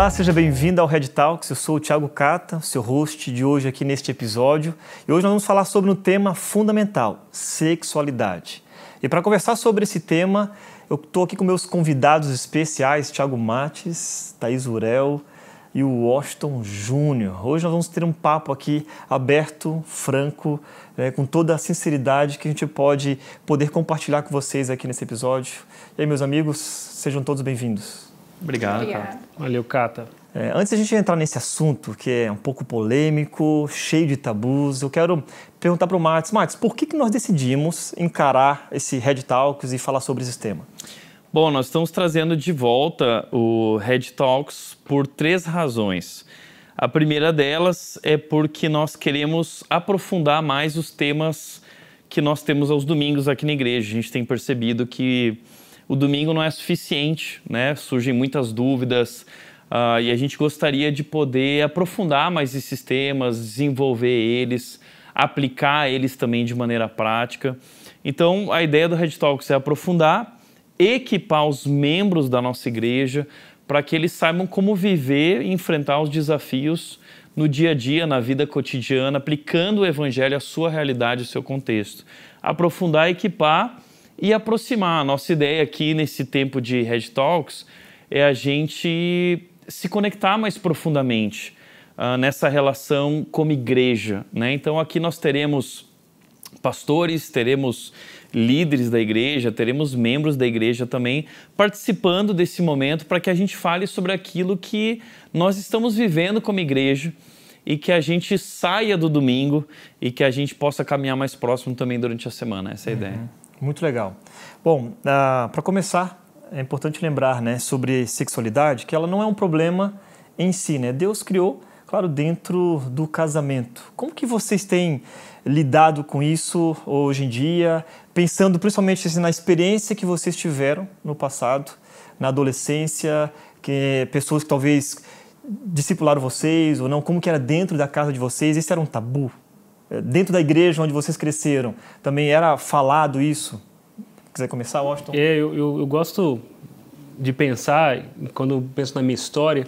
Olá, seja bem-vindo ao Red Talks. Eu sou o Thiago Cata, seu host de hoje aqui neste episódio. E hoje nós vamos falar sobre um tema fundamental, sexualidade. E para conversar sobre esse tema, eu estou aqui com meus convidados especiais, Thiago Mates, Thaís Urel e o Washington Júnior. Hoje nós vamos ter um papo aqui aberto, franco, com toda a sinceridade que a gente pode poder compartilhar com vocês aqui nesse episódio. E aí, meus amigos, sejam todos bem-vindos. Obrigado, Cata. Valeu, Cata. Antes da gente entrar nesse assunto, que é um pouco polêmico, cheio de tabus, eu quero perguntar para o Mates. Mates, por que nós decidimos encarar esse Red Talks e falar sobre esse tema? Bom, nós estamos trazendo de volta o Red Talks por 3 razões. A primeira delas é porque nós queremos aprofundar mais os temas que nós temos aos domingos aqui na igreja. A gente tem percebido que o domingo não é suficiente, né? Surgem muitas dúvidas e a gente gostaria de poder aprofundar mais esses temas, desenvolver eles, aplicar eles também de maneira prática. Então, a ideia do Red Talks é aprofundar, equipar os membros da nossa igreja para que eles saibam como viver e enfrentar os desafios no dia a dia, na vida cotidiana, aplicando o evangelho à sua realidade, ao seu contexto. Aprofundar, equipar e aproximar. A nossa ideia aqui nesse tempo de Red Talks é a gente se conectar mais profundamente nessa relação como igreja, né? Então aqui nós teremos pastores, teremos líderes da igreja, teremos membros da igreja também participando desse momento para que a gente fale sobre aquilo que nós estamos vivendo como igreja e que a gente saia do domingo e que a gente possa caminhar mais próximo também durante a semana. Essa é a ideia. Muito legal. Bom, para começar, é importante lembrar, né, sobre sexualidade, que ela não é um problema em si, né? Deus criou, claro, dentro do casamento. Como que vocês têm lidado com isso hoje em dia, pensando principalmente assim, na experiência que vocês tiveram no passado, na adolescência, que pessoas que talvez discipularam vocês ou não, como que era dentro da casa de vocês? Esse era um tabu? Dentro da igreja onde vocês cresceram, também era falado isso? Quiser começar, Washington? Eu gosto de pensar, quando eu penso na minha história,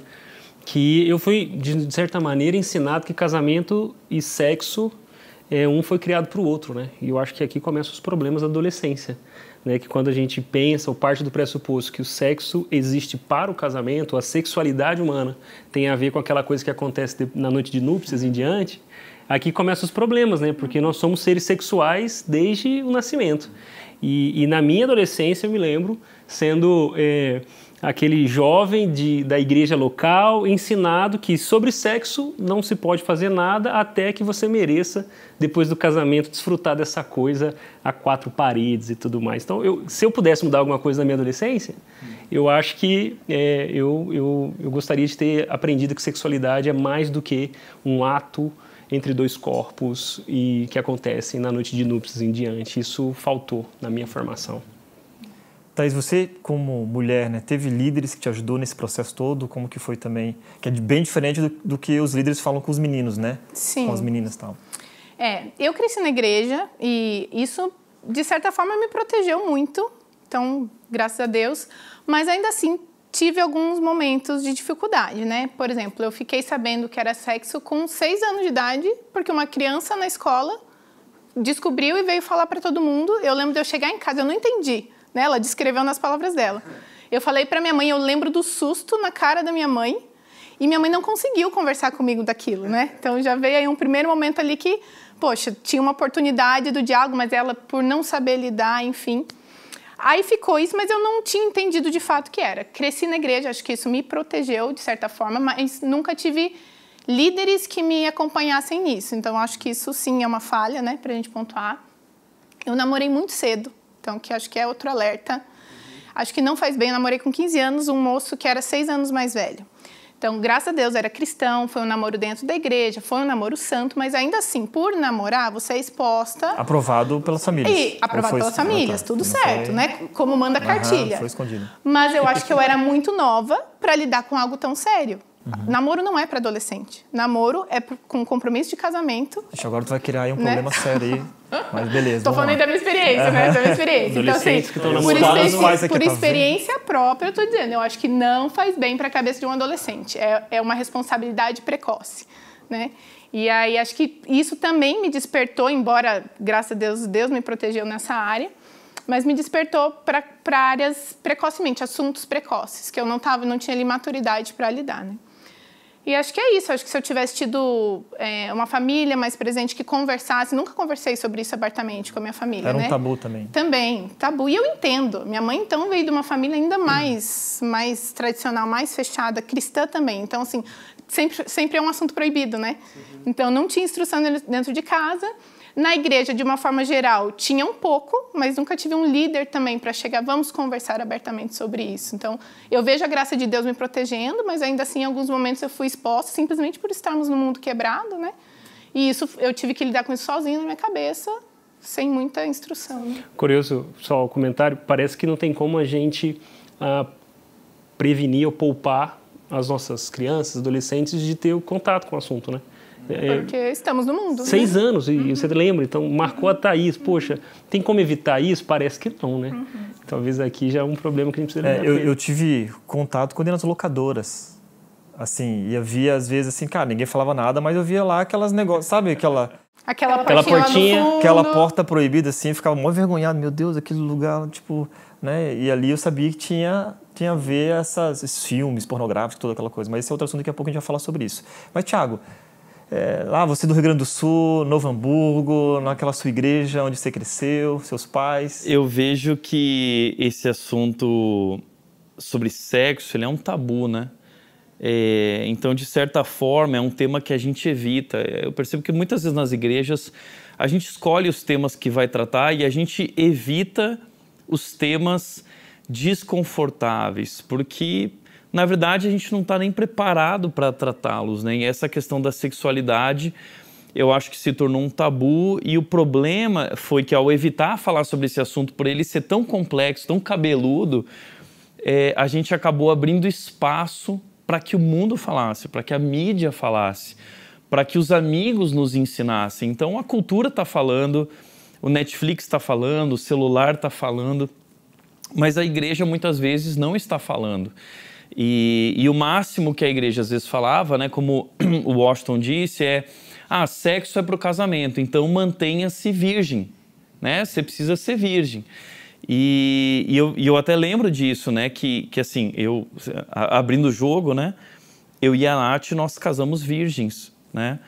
que eu fui, de certa maneira, ensinado que casamento e sexo, um foi criado para o outro, né? E eu acho que aqui começam os problemas da adolescência, né? Que quando a gente pensa ou parte do pressuposto que o sexo existe para o casamento, a sexualidade humana tem a ver com aquela coisa que acontece na noite de núpcias em diante, aqui começam os problemas, né? Porque nós somos seres sexuais desde o nascimento. E na minha adolescência eu me lembro sendo aquele jovem da igreja local ensinado que sobre sexo não se pode fazer nada até que você mereça, depois do casamento, desfrutar dessa coisa a 4 paredes e tudo mais. Então, se eu pudesse mudar alguma coisa na minha adolescência, eu acho que eu gostaria de ter aprendido que sexualidade é mais do que um ato entre 2 corpos e que acontecem na noite de núpcias em diante. Isso faltou na minha formação. Thaís, você como mulher, né, teve líderes que te ajudou nesse processo todo? Como que foi também? Que é bem diferente do que os líderes falam com os meninos, né? Sim. Com as meninas e tal. Eu cresci na igreja e isso, de certa forma, me protegeu muito. Então, graças a Deus. Mas ainda assim, tive alguns momentos de dificuldade, né? Por exemplo, eu fiquei sabendo que era sexo com 6 anos de idade, porque uma criança na escola descobriu e veio falar para todo mundo. Eu lembro de eu chegar em casa, eu não entendi, né? Ela descreveu nas palavras dela. Eu falei para minha mãe, eu lembro do susto na cara da minha mãe, e minha mãe não conseguiu conversar comigo daquilo, né? Então já veio aí um primeiro momento ali que, poxa, tinha uma oportunidade do diálogo, mas ela, por não saber lidar, enfim. Aí ficou isso, mas eu não tinha entendido de fato o que era. Cresci na igreja, acho que isso me protegeu de certa forma, mas nunca tive líderes que me acompanhassem nisso. Então, acho que isso sim é uma falha, né, pra gente pontuar. Eu namorei muito cedo, então que acho que é outro alerta. Acho que não faz bem, eu namorei com 15 anos um moço que era 6 anos mais velho. Então, graças a Deus, era cristão, foi um namoro dentro da igreja, foi um namoro santo, mas ainda assim, por namorar, você é exposta... Aprovado pelas famílias. E aprovado pelas famílias, tudo certo, né? Como manda a cartilha. Foi escondido. Mas eu acho que eu era muito nova para lidar com algo tão sério. Namoro não é para adolescente. Namoro é com compromisso de casamento. Agora tu vai criar aí um problema sério aí. Mas beleza. Estou falando aí da minha experiência, né? Da minha experiência. Então, assim, Que estão por experiência própria, eu estou dizendo, eu acho que não faz bem para a cabeça de um adolescente. É uma responsabilidade precoce, né? E aí, acho que isso também me despertou, embora, graças a Deus, Deus me protegeu nessa área, mas me despertou para áreas precocemente, assuntos precoces, que eu não tinha ali maturidade para lidar, né? E acho que é isso. Acho que se eu tivesse tido uma família mais presente que conversasse... Nunca conversei sobre isso abertamente com a minha família, Era né? um tabu também. Também, tabu. E eu entendo. Minha mãe, então, veio de uma família ainda mais tradicional, mais fechada, cristã também. Então, assim, sempre é um assunto proibido, né? Então, não tinha instrução dentro de casa. Na igreja, de uma forma geral, tinha um pouco, mas nunca tive um líder também para chegar, vamos conversar abertamente sobre isso. Então, eu vejo a graça de Deus me protegendo, mas ainda assim, em alguns momentos eu fui exposta simplesmente por estarmos num mundo quebrado, né? E isso, eu tive que lidar com isso sozinha na minha cabeça, sem muita instrução. Né? Curioso, só o comentário, parece que não tem como a gente prevenir ou poupar as nossas crianças, adolescentes, de ter o contato com o assunto, né? Porque estamos no mundo. 6 anos, e você lembra, então marcou a Thaís. Poxa, tem como evitar isso? Parece que não, né? Talvez aqui já é um problema que a gente precisa lidar. Eu tive contato quando ia nas locadoras. Assim, e eu via às vezes assim, cara, ninguém falava nada, mas eu via lá aquelas negócios, sabe aquela portinha, aquela porta proibida assim, eu ficava mó envergonhado, meu Deus, aquele lugar, tipo, né? E ali eu sabia que tinha a ver esses filmes pornográficos, toda aquela coisa. Mas esse é outro assunto, daqui a pouco a gente vai falar sobre isso. Mas, Thiago, lá você do Rio Grande do Sul, Novo Hamburgo, naquela sua igreja onde você cresceu, seus pais. Eu vejo que esse assunto sobre sexo, ele é um tabu, né? Então, de certa forma, é um tema que a gente evita. Eu percebo que muitas vezes nas igrejas a gente escolhe os temas que vai tratar e a gente evita os temas desconfortáveis, porque na verdade a gente não está nem preparado para tratá-los, né? E essa questão da sexualidade, eu acho que se tornou um tabu, e o problema foi que ao evitar falar sobre esse assunto, por ele ser tão complexo, tão cabeludo, a gente acabou abrindo espaço para que o mundo falasse, para que a mídia falasse, para que os amigos nos ensinassem. Então a cultura está falando, o Netflix está falando, o celular está falando, mas a igreja muitas vezes não está falando. E o máximo que a igreja às vezes falava, né, como o Washington disse, sexo é para o casamento, então mantenha-se virgem, né? Você precisa ser virgem. E eu até lembro disso, né, que assim, eu abrindo o jogo, né, eu e a Nath, nós casamos virgens, né?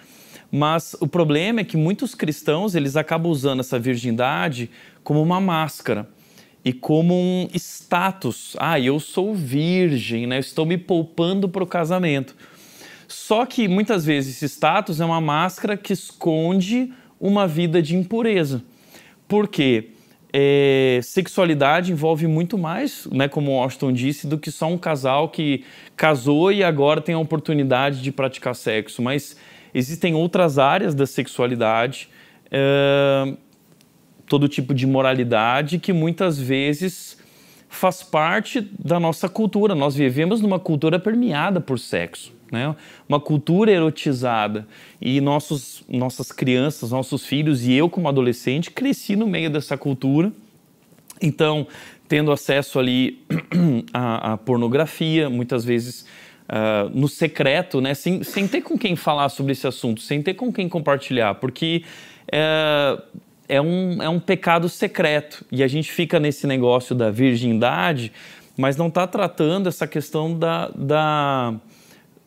Mas o problema é que muitos cristãos, eles acabam usando essa virgindade como uma máscara e como um status. Eu sou virgem, né? Eu estou me poupando para o casamento. Só que muitas vezes esse status é uma máscara que esconde uma vida de impureza. Por quê? Sexualidade envolve muito mais, né, como o Washington disse, do que só um casal que casou e agora tem a oportunidade de praticar sexo. Mas existem outras áreas da sexualidade, todo tipo de moralidade que muitas vezes faz parte da nossa cultura. Nós vivemos numa cultura permeada por sexo, né? Uma cultura erotizada. E nossas crianças, nossos filhos e eu como adolescente cresci no meio dessa cultura. Então, tendo acesso ali à pornografia, muitas vezes no secreto, né? Sem ter com quem falar sobre esse assunto, sem ter com quem compartilhar, porque é um pecado secreto, e a gente fica nesse negócio da virgindade, mas não está tratando essa questão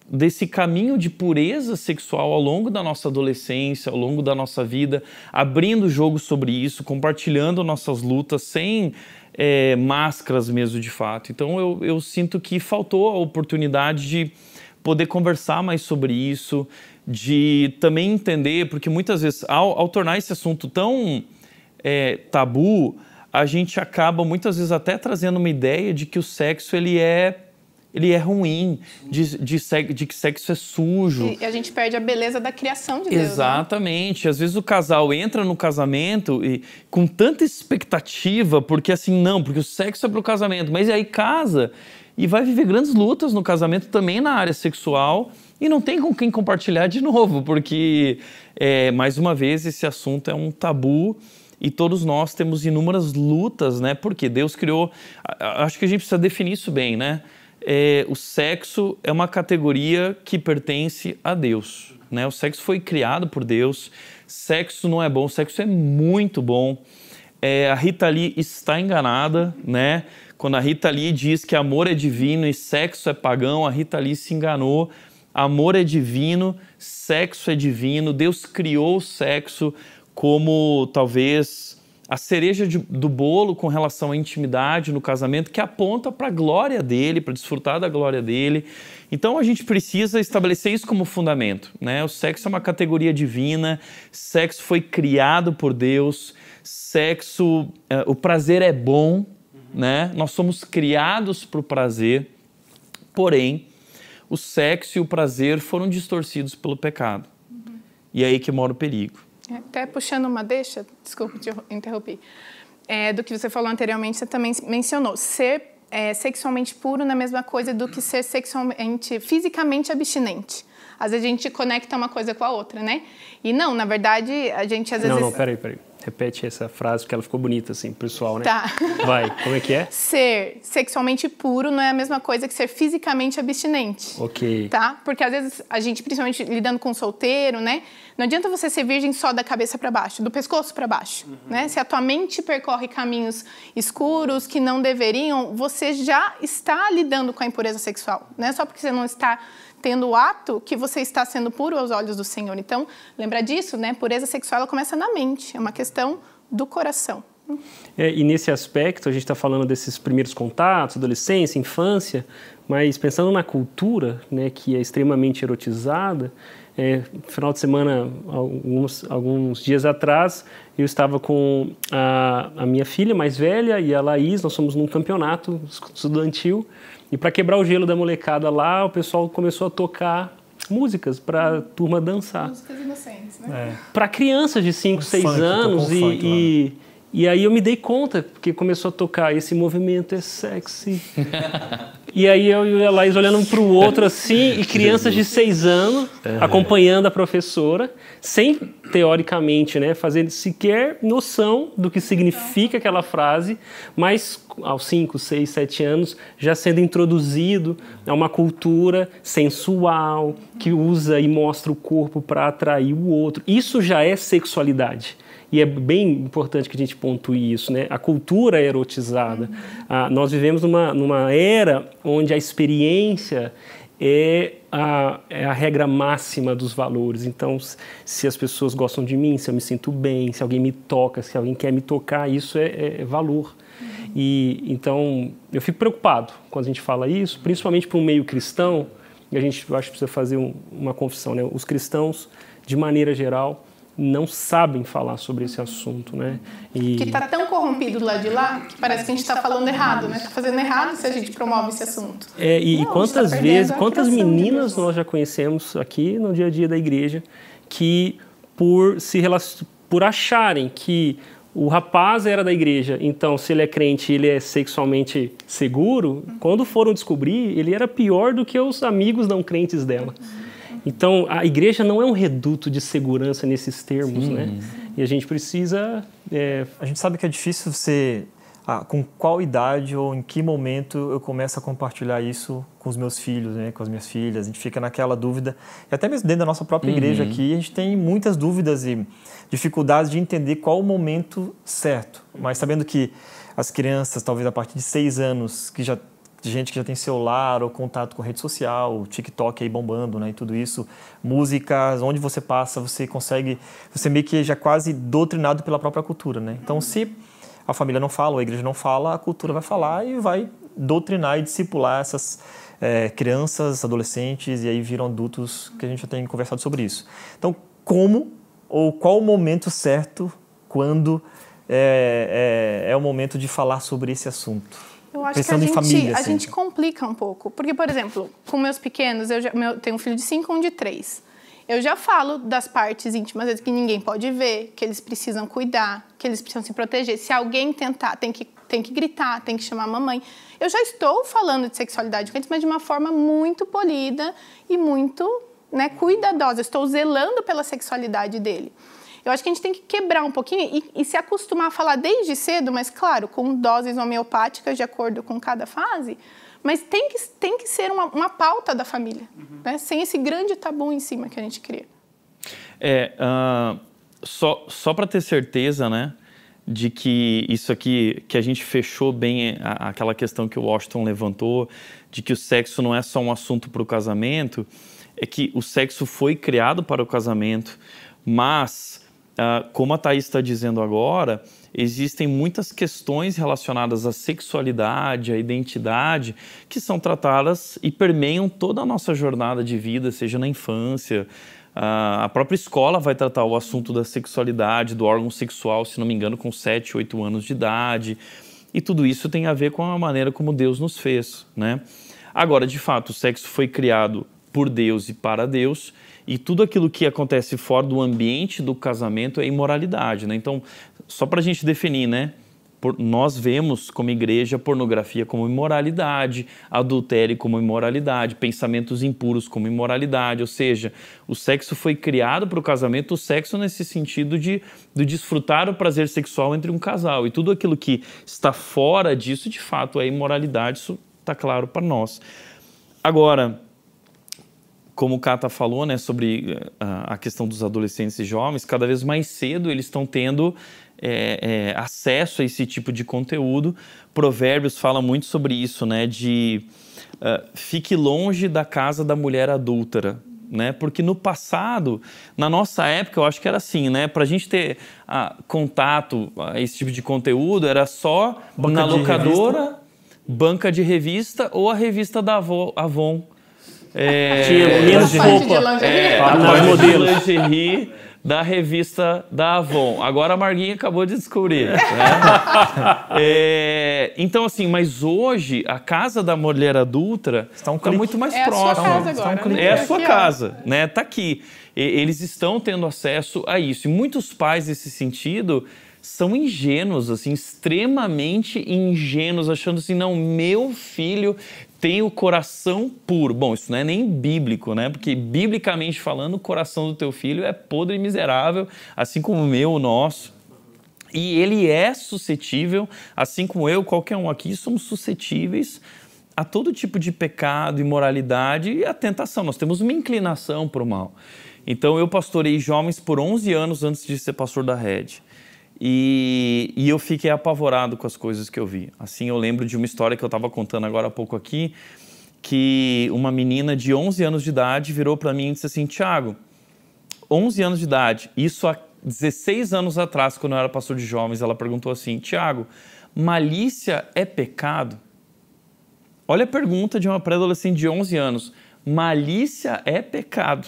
desse caminho de pureza sexual ao longo da nossa adolescência, ao longo da nossa vida, abrindo o jogo sobre isso, compartilhando nossas lutas sem máscaras mesmo de fato. Então eu sinto que faltou a oportunidade de poder conversar mais sobre isso, de também entender, porque muitas vezes, ao tornar esse assunto tão tabu, a gente acaba muitas vezes até trazendo uma ideia de que o sexo ele é ruim, de que sexo é sujo. E a gente perde a beleza da criação de Deus. Exatamente. Né? Às vezes o casal entra no casamento com tanta expectativa, porque o sexo é para o casamento, mas aí casa e vai viver grandes lutas no casamento também na área sexual, e não tem com quem compartilhar de novo, porque, mais uma vez, esse assunto é um tabu e todos nós temos inúmeras lutas, né? Porque Deus criou... Acho que a gente precisa definir isso bem, né? O sexo é uma categoria que pertence a Deus, né? O sexo foi criado por Deus. Sexo não é bom, sexo é muito bom. A Rita Lee está enganada, né? Quando a Rita Lee diz que amor é divino e sexo é pagão, a Rita Lee se enganou. Amor é divino, sexo é divino. Deus criou o sexo como talvez a cereja do bolo com relação à intimidade no casamento, que aponta para a glória dele, para desfrutar da glória dele. Então a gente precisa estabelecer isso como fundamento, né? O sexo é uma categoria divina, sexo foi criado por Deus, sexo, o prazer é bom, né? Nós somos criados para o prazer, porém, o sexo e o prazer foram distorcidos pelo pecado. E é aí que mora o perigo. Até puxando uma deixa, desculpa te interromper, do que você falou anteriormente, você também mencionou, ser sexualmente puro não é a mesma coisa do que ser fisicamente abstinente. Às vezes a gente conecta uma coisa com a outra, né? E não, na verdade, a gente às vezes... Não, peraí. Repete essa frase, porque ela ficou bonita, assim, pessoal, né? Tá. Vai, como é que é? Ser sexualmente puro não é a mesma coisa que ser fisicamente abstinente. Ok. Tá? Porque às vezes a gente, principalmente lidando com solteiro, né? Não adianta você ser virgem só da cabeça para baixo, do pescoço para baixo, né? Se a tua mente percorre caminhos escuros que não deveriam, você já está lidando com a impureza sexual. Não é só porque você não está tendo o ato que você está sendo puro aos olhos do Senhor. Então, lembra disso, né? Pureza sexual, ela começa na mente. É uma questão do coração. E nesse aspecto, a gente está falando desses primeiros contatos, adolescência, infância, mas pensando na cultura, né, que é extremamente erotizada, final de semana, alguns dias atrás, eu estava com a minha filha mais velha e a Laís, nós fomos num campeonato estudantil, e para quebrar o gelo da molecada lá, o pessoal começou a tocar músicas para a turma dançar. Músicas inocentes, né? Para crianças de 5, 6 anos, e aí eu me dei conta, porque começou a tocar, esse movimento é sexy. E aí eu e a Laís olhando um para o outro assim, e crianças de 6 anos acompanhando a professora, sem, teoricamente, né, fazer sequer noção do que significa aquela frase, mas aos 5, 6, 7 anos já sendo introduzido a uma cultura sensual, que usa e mostra o corpo para atrair o outro. Isso já é sexualidade. E é bem importante que a gente pontue isso, né? A cultura é erotizada. Nós vivemos numa era onde a experiência é a regra máxima dos valores. Então, se as pessoas gostam de mim, se eu me sinto bem, se alguém me toca, se alguém quer me tocar, isso é valor. E então, eu fico preocupado quando a gente fala isso, principalmente para um meio cristão, e a gente, eu acho que precisa fazer uma confissão, né? Os cristãos, de maneira geral, não sabem falar sobre esse assunto, né? Que está tão corrompido do lado de lá que parece que a gente está falando errado, né? Está fazendo errado se a gente promove esse assunto. E quantas vezes, quantas meninas nós já conhecemos aqui no dia a dia da igreja que por acharem que o rapaz era da igreja, então se ele é crente, ele é sexualmente seguro, quando foram descobrir, ele era pior do que os amigos não crentes dela. Então, a igreja não é um reduto de segurança nesses termos, né? E a gente precisa... A gente sabe que é difícil você... com qual idade ou em que momento eu começo a compartilhar isso com os meus filhos, né? Com as minhas filhas. A gente fica naquela dúvida. E até mesmo dentro da nossa própria igreja aqui, a gente tem muitas dúvidas e dificuldades de entender qual o momento certo. Mas sabendo que as crianças, talvez a partir de 6 anos, gente que já tem celular ou contato com rede social, o TikTok aí bombando, né, e tudo isso, músicas, onde você passa, você meio que já quase doutrinado pela própria cultura, né? Então, se a família não fala ou a igreja não fala, a cultura vai falar e vai doutrinar e discipular essas crianças, adolescentes, e aí viram adultos, que a gente já tem conversado sobre isso. Então, como ou qual o momento certo quando é o momento de falar sobre esse assunto? Eu acho que a gente complica um pouco. Porque, por exemplo, com meus pequenos, eu tenho um filho de 5 e um de 3. Eu já falo das partes íntimas que ninguém pode ver, que eles precisam cuidar, que eles precisam se proteger. Se alguém tentar, tem que gritar, tem que chamar a mamãe. Eu já estou falando de sexualidade com eles, mas de uma forma muito polida e muito, né, cuidadosa. Eu estou zelando pela sexualidade dele. Eu acho que a gente tem que quebrar um pouquinho e se acostumar a falar desde cedo, mas claro, com doses homeopáticas de acordo com cada fase, mas tem que ser uma pauta da família, né? Sem esse grande tabu em cima que a gente cria. Só para ter certeza, né, de que isso aqui, que a gente fechou bem aquela questão que o Washington levantou, de que o sexo não é só um assunto para o casamento, é que o sexo foi criado para o casamento, mas, como a Thaís está dizendo agora, existem muitas questões relacionadas à sexualidade, à identidade, que são tratadas e permeiam toda a nossa jornada de vida, seja na infância. A própria escola vai tratar o assunto da sexualidade, do órgão sexual, se não me engano, com 7, 8 anos de idade. E tudo isso tem a ver com a maneira como Deus nos fez, né? Agora, de fato, o sexo foi criado por Deus e para Deus, e tudo aquilo que acontece fora do ambiente do casamento é imoralidade, né? Então, só para a gente definir, né? Nós vemos como igreja pornografia como imoralidade, adultério como imoralidade, pensamentos impuros como imoralidade, ou seja, o sexo foi criado para o casamento, o sexo nesse sentido de desfrutar o prazer sexual entre um casal, e tudo aquilo que está fora disso, de fato, é imoralidade, isso está claro para nós. Agora, como o Cata falou, né, sobre a questão dos adolescentes e jovens, cada vez mais cedo eles estão tendo acesso a esse tipo de conteúdo. Provérbios fala muito sobre isso, né, de fique longe da casa da mulher adúltera, né, porque no passado, na nossa época, eu acho que era assim, né, para a gente ter contato a esse tipo de conteúdo, era só na locadora, banca de revista ou a revista da Avon. Tinha menos roupa. A parte de lingerie da revista da Avon. Agora a Marguinha acabou de descobrir. Né? Então, assim, mas hoje a casa da mulher adúltera está muito mais próxima. A sua casa agora. É a sua casa, né? Está aqui. Eles estão tendo acesso a isso. E muitos pais, nesse sentido, são ingênuos, assim, extremamente ingênuos, achando assim, não, meu filho tem o coração puro. Bom, isso não é nem bíblico, né? Porque, biblicamente falando, o coração do teu filho é podre e miserável, assim como o meu, o nosso. E ele é suscetível, assim como eu, qualquer um aqui, somos suscetíveis a todo tipo de pecado, imoralidade e a tentação. Nós temos uma inclinação para o mal. Então, eu pastorei jovens por 11 anos antes de ser pastor da Rede. E eu fiquei apavorado com as coisas que eu vi. Assim, eu lembro de uma história que eu estava contando agora há pouco aqui, que uma menina de 11 anos de idade virou para mim e disse assim, Tiago, 11 anos de idade, isso há 16 anos atrás, quando eu era pastor de jovens, ela perguntou assim, Tiago, malícia é pecado? Olha a pergunta de uma pré-adolescente de 11 anos, malícia é pecado?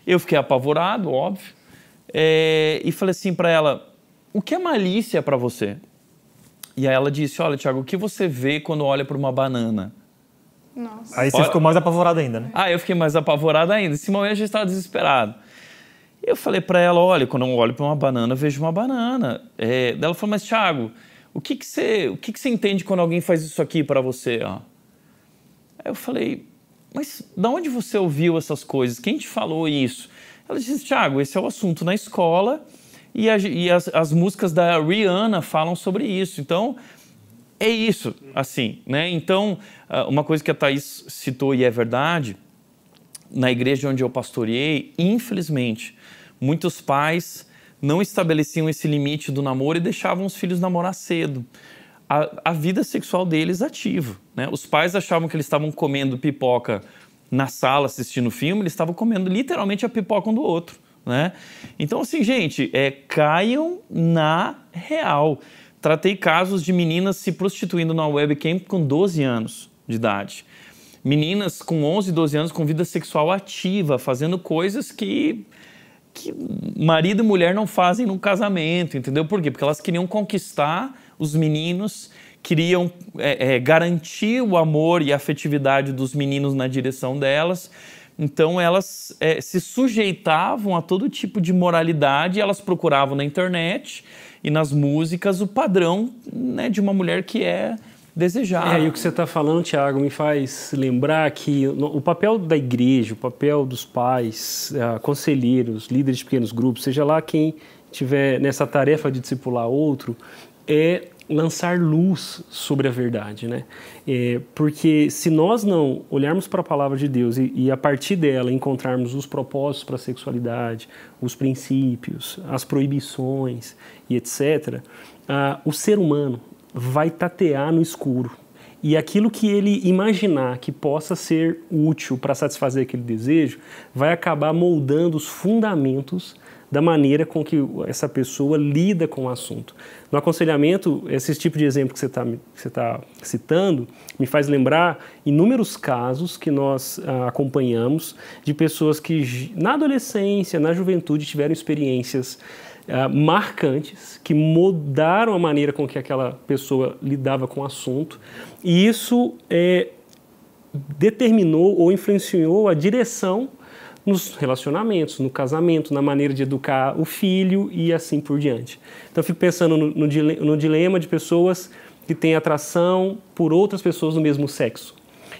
Eu fiquei apavorado, óbvio, e falei assim para ela, o que é malícia para você? E aí ela disse, olha, Tiago, o que você vê quando olha para uma banana? Nossa. Aí você ficou mais apavorado ainda, né? Eu fiquei mais apavorado ainda. Nesse momento eu já estava desesperado. E eu falei para ela, olha, quando eu olho para uma banana, eu vejo uma banana. Ela falou, mas Tiago, o que você entende quando alguém faz isso aqui para você? Ó? Aí eu falei, mas de onde você ouviu essas coisas? Quem te falou isso? Ela disse, Tiago, esse é o assunto na escola e as músicas da Rihanna falam sobre isso. Então, é isso, assim, né? Então, uma coisa que a Thaís citou e é verdade, na igreja onde eu pastoreei, infelizmente, muitos pais não estabeleciam esse limite do namoro e deixavam os filhos namorar cedo. A vida sexual deles ativa, né? Os pais achavam que eles estavam comendo pipoca na sala assistindo filme, eles estavam comendo literalmente a pipoca um do outro, né? Então, assim, gente, caiam na real. Tratei casos de meninas se prostituindo na webcam com 12 anos de idade. Meninas com 11, 12 anos com vida sexual ativa, fazendo coisas que marido e mulher não fazem no casamento, entendeu? Por quê? Porque elas queriam conquistar os meninos, queriam garantir o amor e a afetividade dos meninos na direção delas. Então, elas se sujeitavam a todo tipo de moralidade, elas procuravam na internet e nas músicas o padrão, né, de uma mulher que é desejada. E o que você está falando, Tiago, me faz lembrar que o papel da igreja, o papel dos pais, conselheiros, líderes de pequenos grupos, seja lá quem tiver nessa tarefa de discipular outro, é lançar luz sobre a verdade, né? Porque se nós não olharmos para a palavra de Deus e a partir dela encontrarmos os propósitos para a sexualidade, os princípios, as proibições e etc., o ser humano vai tatear no escuro. E aquilo que ele imaginar que possa ser útil para satisfazer aquele desejo vai acabar moldando os fundamentos da maneira com que essa pessoa lida com o assunto. No aconselhamento, esse tipo de exemplo que você está citando me faz lembrar inúmeros casos que nós acompanhamos de pessoas que na adolescência, na juventude, tiveram experiências marcantes, que mudaram a maneira com que aquela pessoa lidava com o assunto, e isso determinou ou influenciou a direção nos relacionamentos, no casamento, na maneira de educar o filho e assim por diante. Então eu fico pensando no dilema de pessoas que têm atração por outras pessoas do mesmo sexo,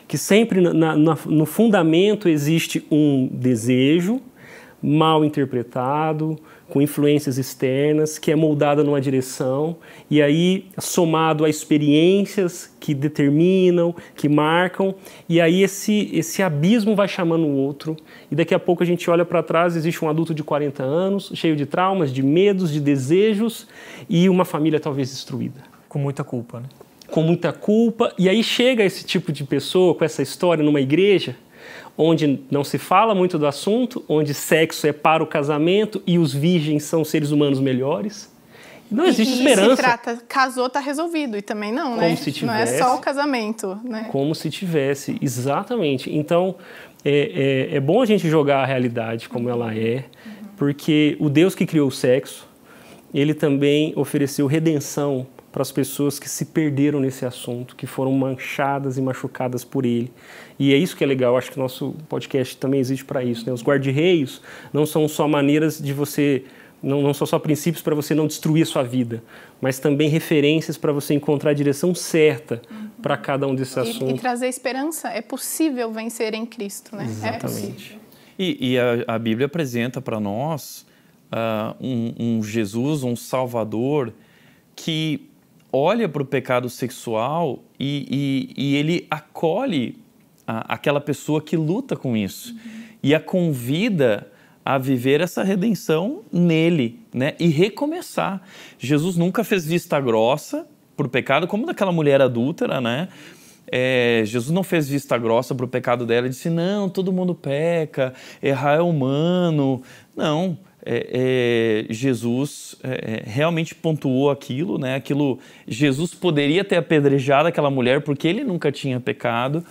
que sempre no fundamento existe um desejo mal interpretado, com influências externas, que é moldada numa direção, e aí somado a experiências que determinam, que marcam, e aí esse abismo vai chamando o outro, e daqui a pouco a gente olha para trás, existe um adulto de 40 anos, cheio de traumas, de medos, de desejos, e uma família talvez destruída. Com muita culpa, né? Com muita culpa, e aí chega esse tipo de pessoa com essa história numa igreja, onde não se fala muito do assunto, onde sexo é para o casamento e os virgens são seres humanos melhores. Não existe esperança. Se trata, casou, está resolvido, e também não, né? Como se tivesse. Não é só o casamento, né? Como se tivesse, exatamente. Então, é bom a gente jogar a realidade como ela é, porque o Deus que criou o sexo, ele também ofereceu redenção para as pessoas que se perderam nesse assunto, que foram manchadas e machucadas por ele. E é isso que é legal, acho que o nosso podcast também existe para isso, né? Os guarda-reios não são só maneiras de você, não são só princípios para você não destruir a sua vida, mas também referências para você encontrar a direção certa para cada um desses assuntos. E trazer esperança, é possível vencer em Cristo, né? Exatamente. E a Bíblia apresenta para nós um Jesus, um Salvador, que olha para o pecado sexual e ele acolhe aquela pessoa que luta com isso e a convida a viver essa redenção nele, né? E recomeçar. Jesus nunca fez vista grossa para o pecado, como daquela mulher adúltera, né? Jesus não fez vista grossa para o pecado dela e disse, não, todo mundo peca, errar é humano. Não. Jesus realmente pontuou aquilo, né? Jesus poderia ter apedrejado aquela mulher porque ele nunca tinha pecado,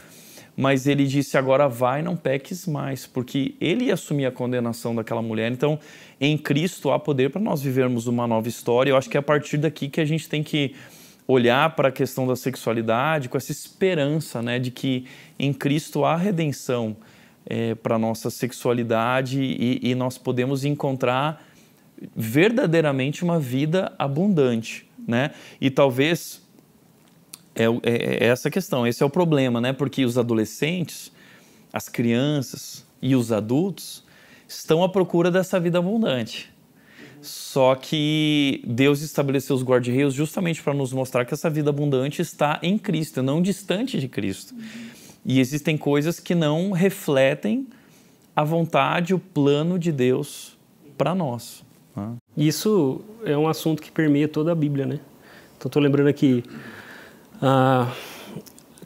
mas ele disse, agora vai, não peques mais, porque ele ia assumir a condenação daquela mulher. Então, em Cristo há poder para nós vivermos uma nova história. Eu acho que é a partir daqui que a gente tem que olhar para a questão da sexualidade com essa esperança, né, de que em Cristo há redenção para a nossa sexualidade e nós podemos encontrar verdadeiramente uma vida abundante, né? E talvez é essa questão, esse é o problema, né? Porque os adolescentes, as crianças e os adultos estão à procura dessa vida abundante. Só que Deus estabeleceu os guarda-reios justamente para nos mostrar que essa vida abundante está em Cristo, não distante de Cristo. E existem coisas que não refletem a vontade, o plano de Deus para nós. Isso é um assunto que permeia toda a Bíblia, né? Então, estou lembrando aqui,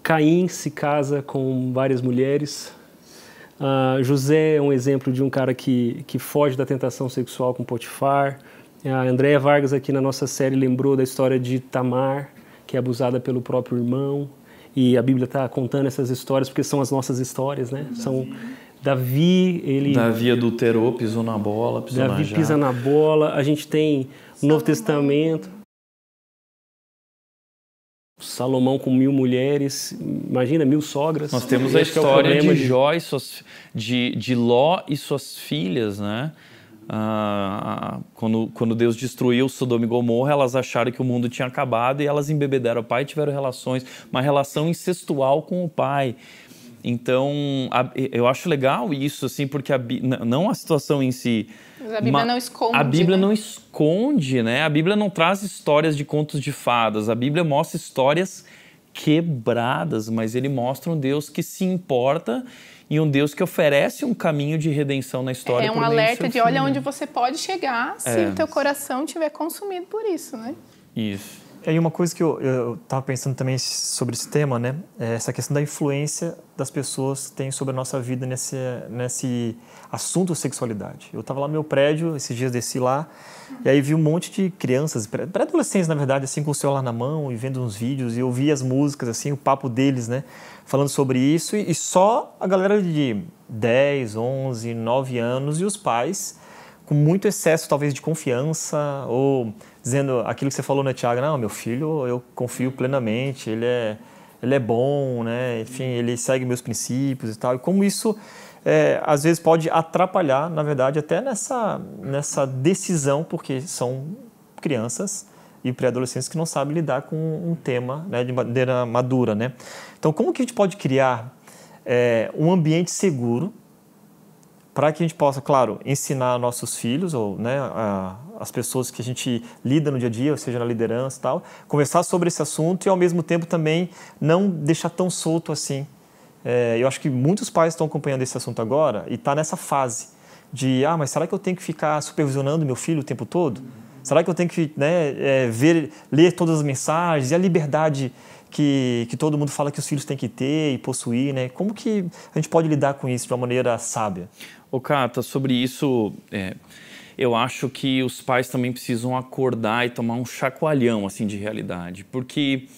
Caim se casa com várias mulheres. José é um exemplo de um cara que foge da tentação sexual com Potifar. A Andréa Vargas aqui na nossa série lembrou da história de Tamar, que é abusada pelo próprio irmão. E a Bíblia está contando essas histórias porque são as nossas histórias, né? São Davi adulterou, pisou na bola, Davi pisa na bola. A gente tem o Novo Testamento. Salomão com 1000 mulheres, imagina, 1000 sogras. Nós temos a história de Ló e suas filhas, né? Quando Deus destruiu Sodoma e Gomorra, elas acharam que o mundo tinha acabado e elas embebederam o pai e tiveram uma relação incestual com o pai. Então, eu acho legal isso, assim, porque não a situação em si. Mas a Bíblia não esconde. A Bíblia, né? não esconde, né? A Bíblia não traz histórias de contos de fadas. A Bíblia mostra histórias quebradas, mas ele mostra um Deus que se importa e um Deus que oferece um caminho de redenção na história. É um alerta de olha onde você pode chegar se o teu coração estiver consumido por isso, né? Isso. E uma coisa que eu estava pensando também sobre esse tema, né? É essa questão da influência das pessoas que têm sobre a nossa vida nesse assunto sexualidade. Eu estava lá no meu prédio, esses dias desci lá, e aí vi um monte de crianças, pré-adolescentes, na verdade, assim, com o celular na mão e vendo uns vídeos, e eu vi as músicas, assim, o papo deles, né? Falando sobre isso, e só a galera de 10, 11, 9 anos e os pais com muito excesso, talvez, de confiança, ou dizendo aquilo que você falou, né, Thiago? Não, meu filho, eu confio plenamente, ele é bom, né? Enfim, ele segue meus princípios e tal. E como isso, às vezes, pode atrapalhar, na verdade, até nessa decisão, porque são crianças e pré-adolescentes que não sabem lidar com um tema, né, de maneira madura, né? Então, como que a gente pode criar um ambiente seguro para que a gente possa, claro, ensinar nossos filhos ou, né, as pessoas que a gente lida no dia a dia, ou seja, na liderança e tal, conversar sobre esse assunto e, ao mesmo tempo, também não deixar tão solto assim. Eu acho que muitos pais estão acompanhando esse assunto agora e está nessa fase de, mas será que eu tenho que ficar supervisionando meu filho o tempo todo? Será que eu tenho que, né, ler todas as mensagens e a liberdade que todo mundo fala que os filhos têm que ter e possuir, né? Como que a gente pode lidar com isso de uma maneira sábia? Ô, Cata, sobre isso, eu acho que os pais também precisam acordar e tomar um chacoalhão assim, de realidade, porque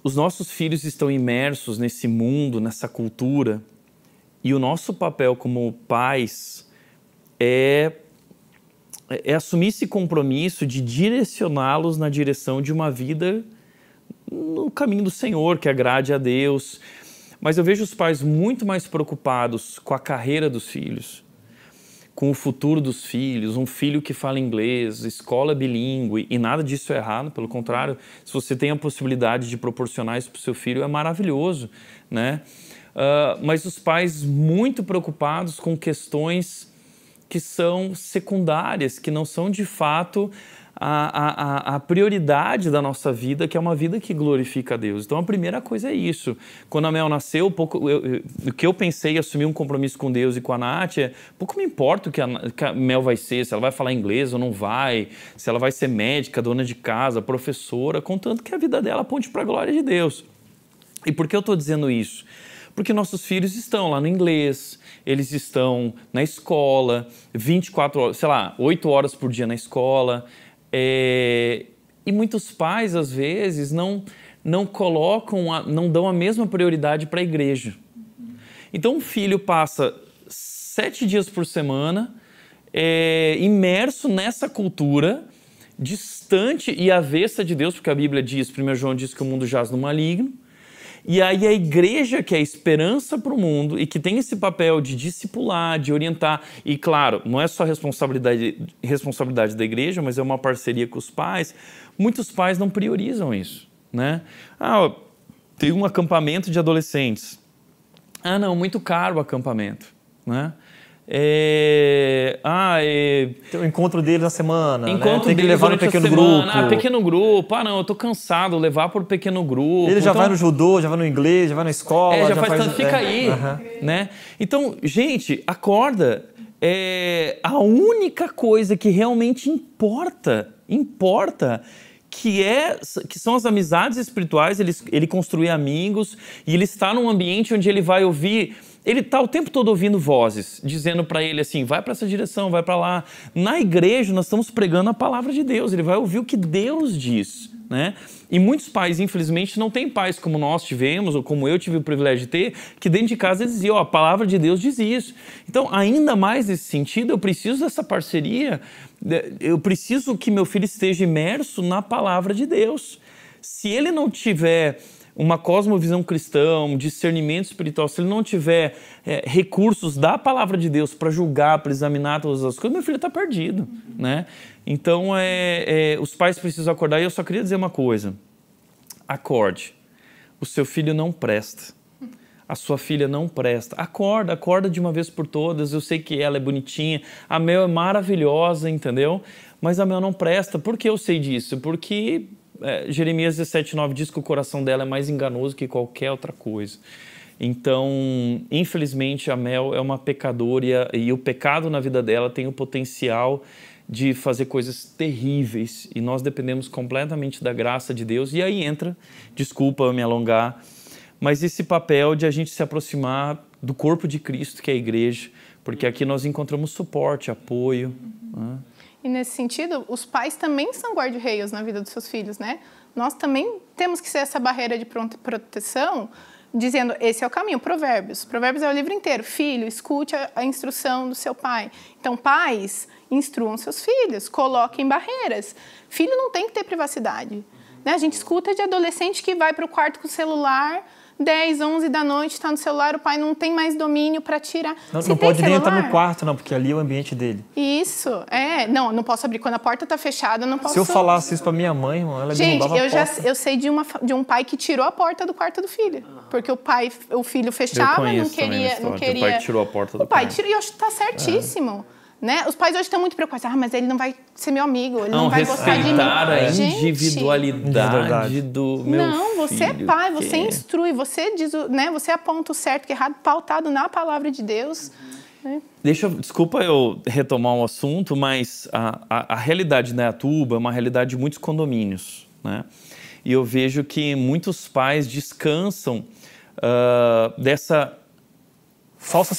os nossos filhos estão imersos nesse mundo, nessa cultura, e o nosso papel como pais é assumir esse compromisso de direcioná-los na direção de uma vida no caminho do Senhor, que agrade a Deus. Mas eu vejo os pais muito mais preocupados com a carreira dos filhos, com o futuro dos filhos, um filho que fala inglês, escola bilíngue, e nada disso é errado, pelo contrário, se você tem a possibilidade de proporcionar isso para o seu filho, é maravilhoso, né? Mas os pais muito preocupados com questões que são secundárias, que não são de fato a prioridade da nossa vida, que é uma vida que glorifica a Deus. Então a primeira coisa é isso. Quando a Mel nasceu, o que eu pensei em assumir um compromisso com Deus e com a Nath pouco me importa o que a Mel vai ser, se ela vai falar inglês ou não vai, se ela vai ser médica, dona de casa, professora, contanto que a vida dela aponte para a glória de Deus. E por que eu estou dizendo isso? Porque nossos filhos estão lá no inglês, eles estão na escola, 24 horas, 8 horas por dia na escola. E muitos pais, às vezes, não dão a mesma prioridade para a igreja. Então, um filho passa 7 dias por semana imerso nessa cultura, distante e avessa de Deus, porque a Bíblia diz, 1 João diz que o mundo jaz no maligno. E aí a igreja, que é a esperança para o mundo e que tem esse papel de discipular, de orientar, e claro, não é só responsabilidade da igreja, mas é uma parceria com os pais, muitos pais não priorizam isso, né? Tem um acampamento de adolescentes. Não, muito caro o acampamento, né? Tem o encontro deles na semana, encontro tem que levar no pequeno grupo. Pequeno grupo. Não, eu tô cansado, levar por pequeno grupo. Ele já vai no judô, já vai no inglês, já vai na escola. Já faz tanto, fica aí, né? Então, gente, acorda. A única coisa que realmente importa, que são as amizades espirituais, ele construir amigos e ele está num ambiente onde ele vai ouvir. Ele está o tempo todo ouvindo vozes, dizendo para ele assim, vai para essa direção, vai para lá. Na igreja, nós estamos pregando a palavra de Deus, ele vai ouvir o que Deus diz, né? E muitos pais, infelizmente, não têm pais como nós tivemos, ou como eu tive o privilégio de ter, que dentro de casa eles diziam, a palavra de Deus diz isso. Então, ainda mais nesse sentido, eu preciso dessa parceria, eu preciso que meu filho esteja imerso na palavra de Deus. Se ele não tiver uma cosmovisão cristã, um discernimento espiritual, se ele não tiver recursos da palavra de Deus para julgar, para examinar todas as coisas, meu filho está perdido, né? Então, os pais precisam acordar. E eu só queria dizer uma coisa. Acorde. o seu filho não presta. A sua filha não presta. Acorda de uma vez por todas. Eu sei que ela é bonitinha, a Mel é maravilhosa, entendeu? Mas a Mel não presta. Por que eu sei disso? Porque Jeremias 17:9 diz que o coração dela é mais enganoso que qualquer outra coisa. Então, infelizmente, a Mel é uma pecadora e o pecado na vida dela tem o potencial de fazer coisas terríveis e nós dependemos completamente da graça de Deus. E aí entra, desculpa me alongar, mas esse papel de a gente se aproximar do corpo de Cristo, que é a igreja, porque aqui nós encontramos suporte, apoio. E nesse sentido, os pais também são guarda-reios na vida dos seus filhos, né? Nós também temos que ser essa barreira de proteção, dizendo, esse é o caminho, Provérbios. Provérbios é o livro inteiro. Filho, escute a instrução do seu pai. Então, pais, instruam seus filhos, coloquem barreiras. Filho não tem que ter privacidade, né? A gente escuta de adolescente que vai para o quarto com o celular, 10, 11 da noite, está no celular, o pai não tem mais domínio para tirar. Não pode nem entrar no quarto, não, porque ali é o ambiente dele. Isso, não posso abrir. Quando a porta está fechada, eu não posso... Se eu falasse isso para minha mãe, ela derrubava a porta. Eu sei de um pai que tirou a porta do quarto do filho. Porque o filho fechava, não queria... O pai que tirou a porta do quarto. O pai tirou, e eu acho que está certíssimo. Né? Os pais hoje estão muito preocupados. Mas ele não vai ser meu amigo, ele não vai gostar de mim. Respeitar a individualidade do meu filho. Não, você é pai, você instrui, você diz, né? Você aponta o certo e o errado, pautado na palavra de Deus. Né? Desculpa eu retomar um assunto, mas a realidade da Atuba é uma realidade de muitos condomínios, né? E eu vejo que muitos pais descansam dessa falsa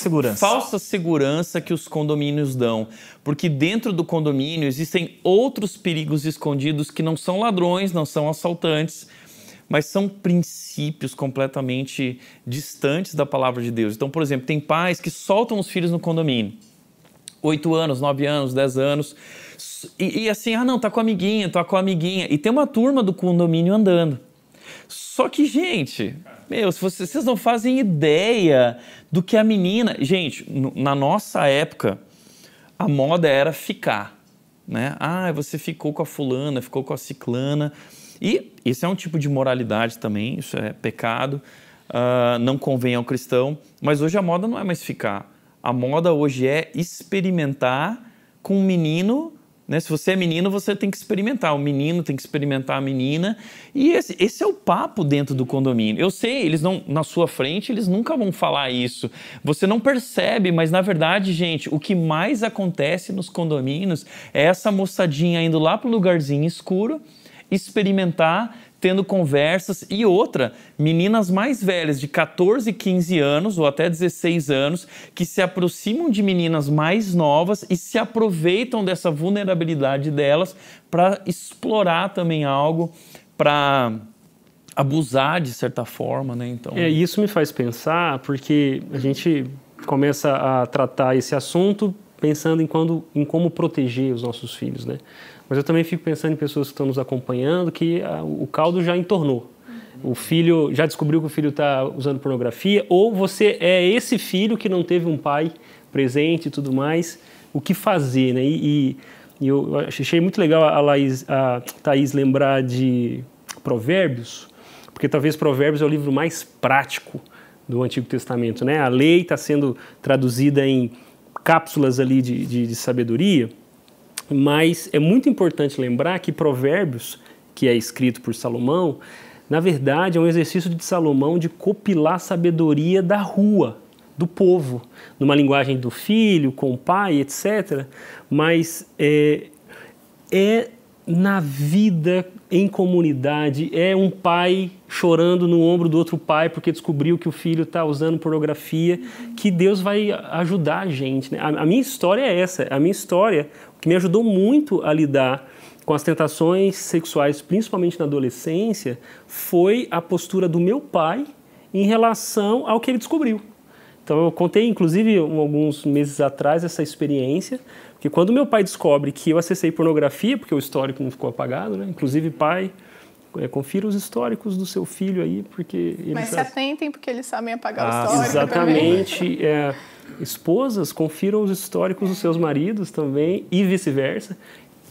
segurança que os condomínios dão, porque dentro do condomínio existem outros perigos escondidos que não são ladrões, não são assaltantes, mas são princípios completamente distantes da palavra de Deus. Então, por exemplo, tem pais que soltam os filhos no condomínio, 8 anos, 9 anos, 10 anos, e assim, tá com a amiguinha, e tem uma turma do condomínio andando. Só que, gente, vocês não fazem ideia do que a menina... Gente, na nossa época, a moda era ficar, né? Você ficou com a fulana, ficou com a ciclana. E isso é um tipo de moralidade também, isso é pecado, não convém ao cristão. Mas hoje a moda não é mais ficar. A moda hoje é experimentar com um menino... Né? Se você é menino, você tem que experimentar. O menino tem que experimentar a menina. E esse é o papo dentro do condomínio. Eu sei, eles não, na sua frente, eles nunca vão falar isso. Você não percebe, mas na verdade, gente, o que mais acontece nos condomínios é essa moçadinha indo lá para o lugarzinho escuro, experimentar, tendo conversas. E outra, meninas mais velhas de 14, 15 anos ou até 16 anos que se aproximam de meninas mais novas e se aproveitam dessa vulnerabilidade delas para explorar também algo, para abusar de certa forma, né? Então... Isso me faz pensar, porque a gente começa a tratar esse assunto pensando em como proteger os nossos filhos, né? Mas eu também fico pensando em pessoas que estão nos acompanhando que o caldo já entornou. O filho já descobriu que o filho está usando pornografia, ou você é esse filho que não teve um pai presente e tudo mais. O que fazer, né? E eu achei muito legal a Thaís lembrar de Provérbios, porque talvez Provérbios é o livro mais prático do Antigo Testamento, né? A lei está sendo traduzida em cápsulas ali de sabedoria. Mas é muito importante lembrar que Provérbios, que é escrito por Salomão, na verdade é um exercício de Salomão de copilar sabedoria da rua, do povo, numa linguagem do filho, com o pai, etc. Mas é na vida, em comunidade, é um pai chorando no ombro do outro pai porque descobriu que o filho está usando pornografia, que Deus vai ajudar a gente, né? A minha história é essa, a minha história que me ajudou muito a lidar com as tentações sexuais, principalmente na adolescência, foi a postura do meu pai em relação ao que ele descobriu. Então eu contei, inclusive, alguns meses atrás, essa experiência, que quando meu pai descobre que eu acessei pornografia, porque o histórico não ficou apagado, né? Inclusive, pai, confira os históricos do seu filho aí, porque... Mas se atentem, porque eles sabem apagar o histórico. Exatamente. Esposas, confiram os históricos dos seus maridos também e vice-versa.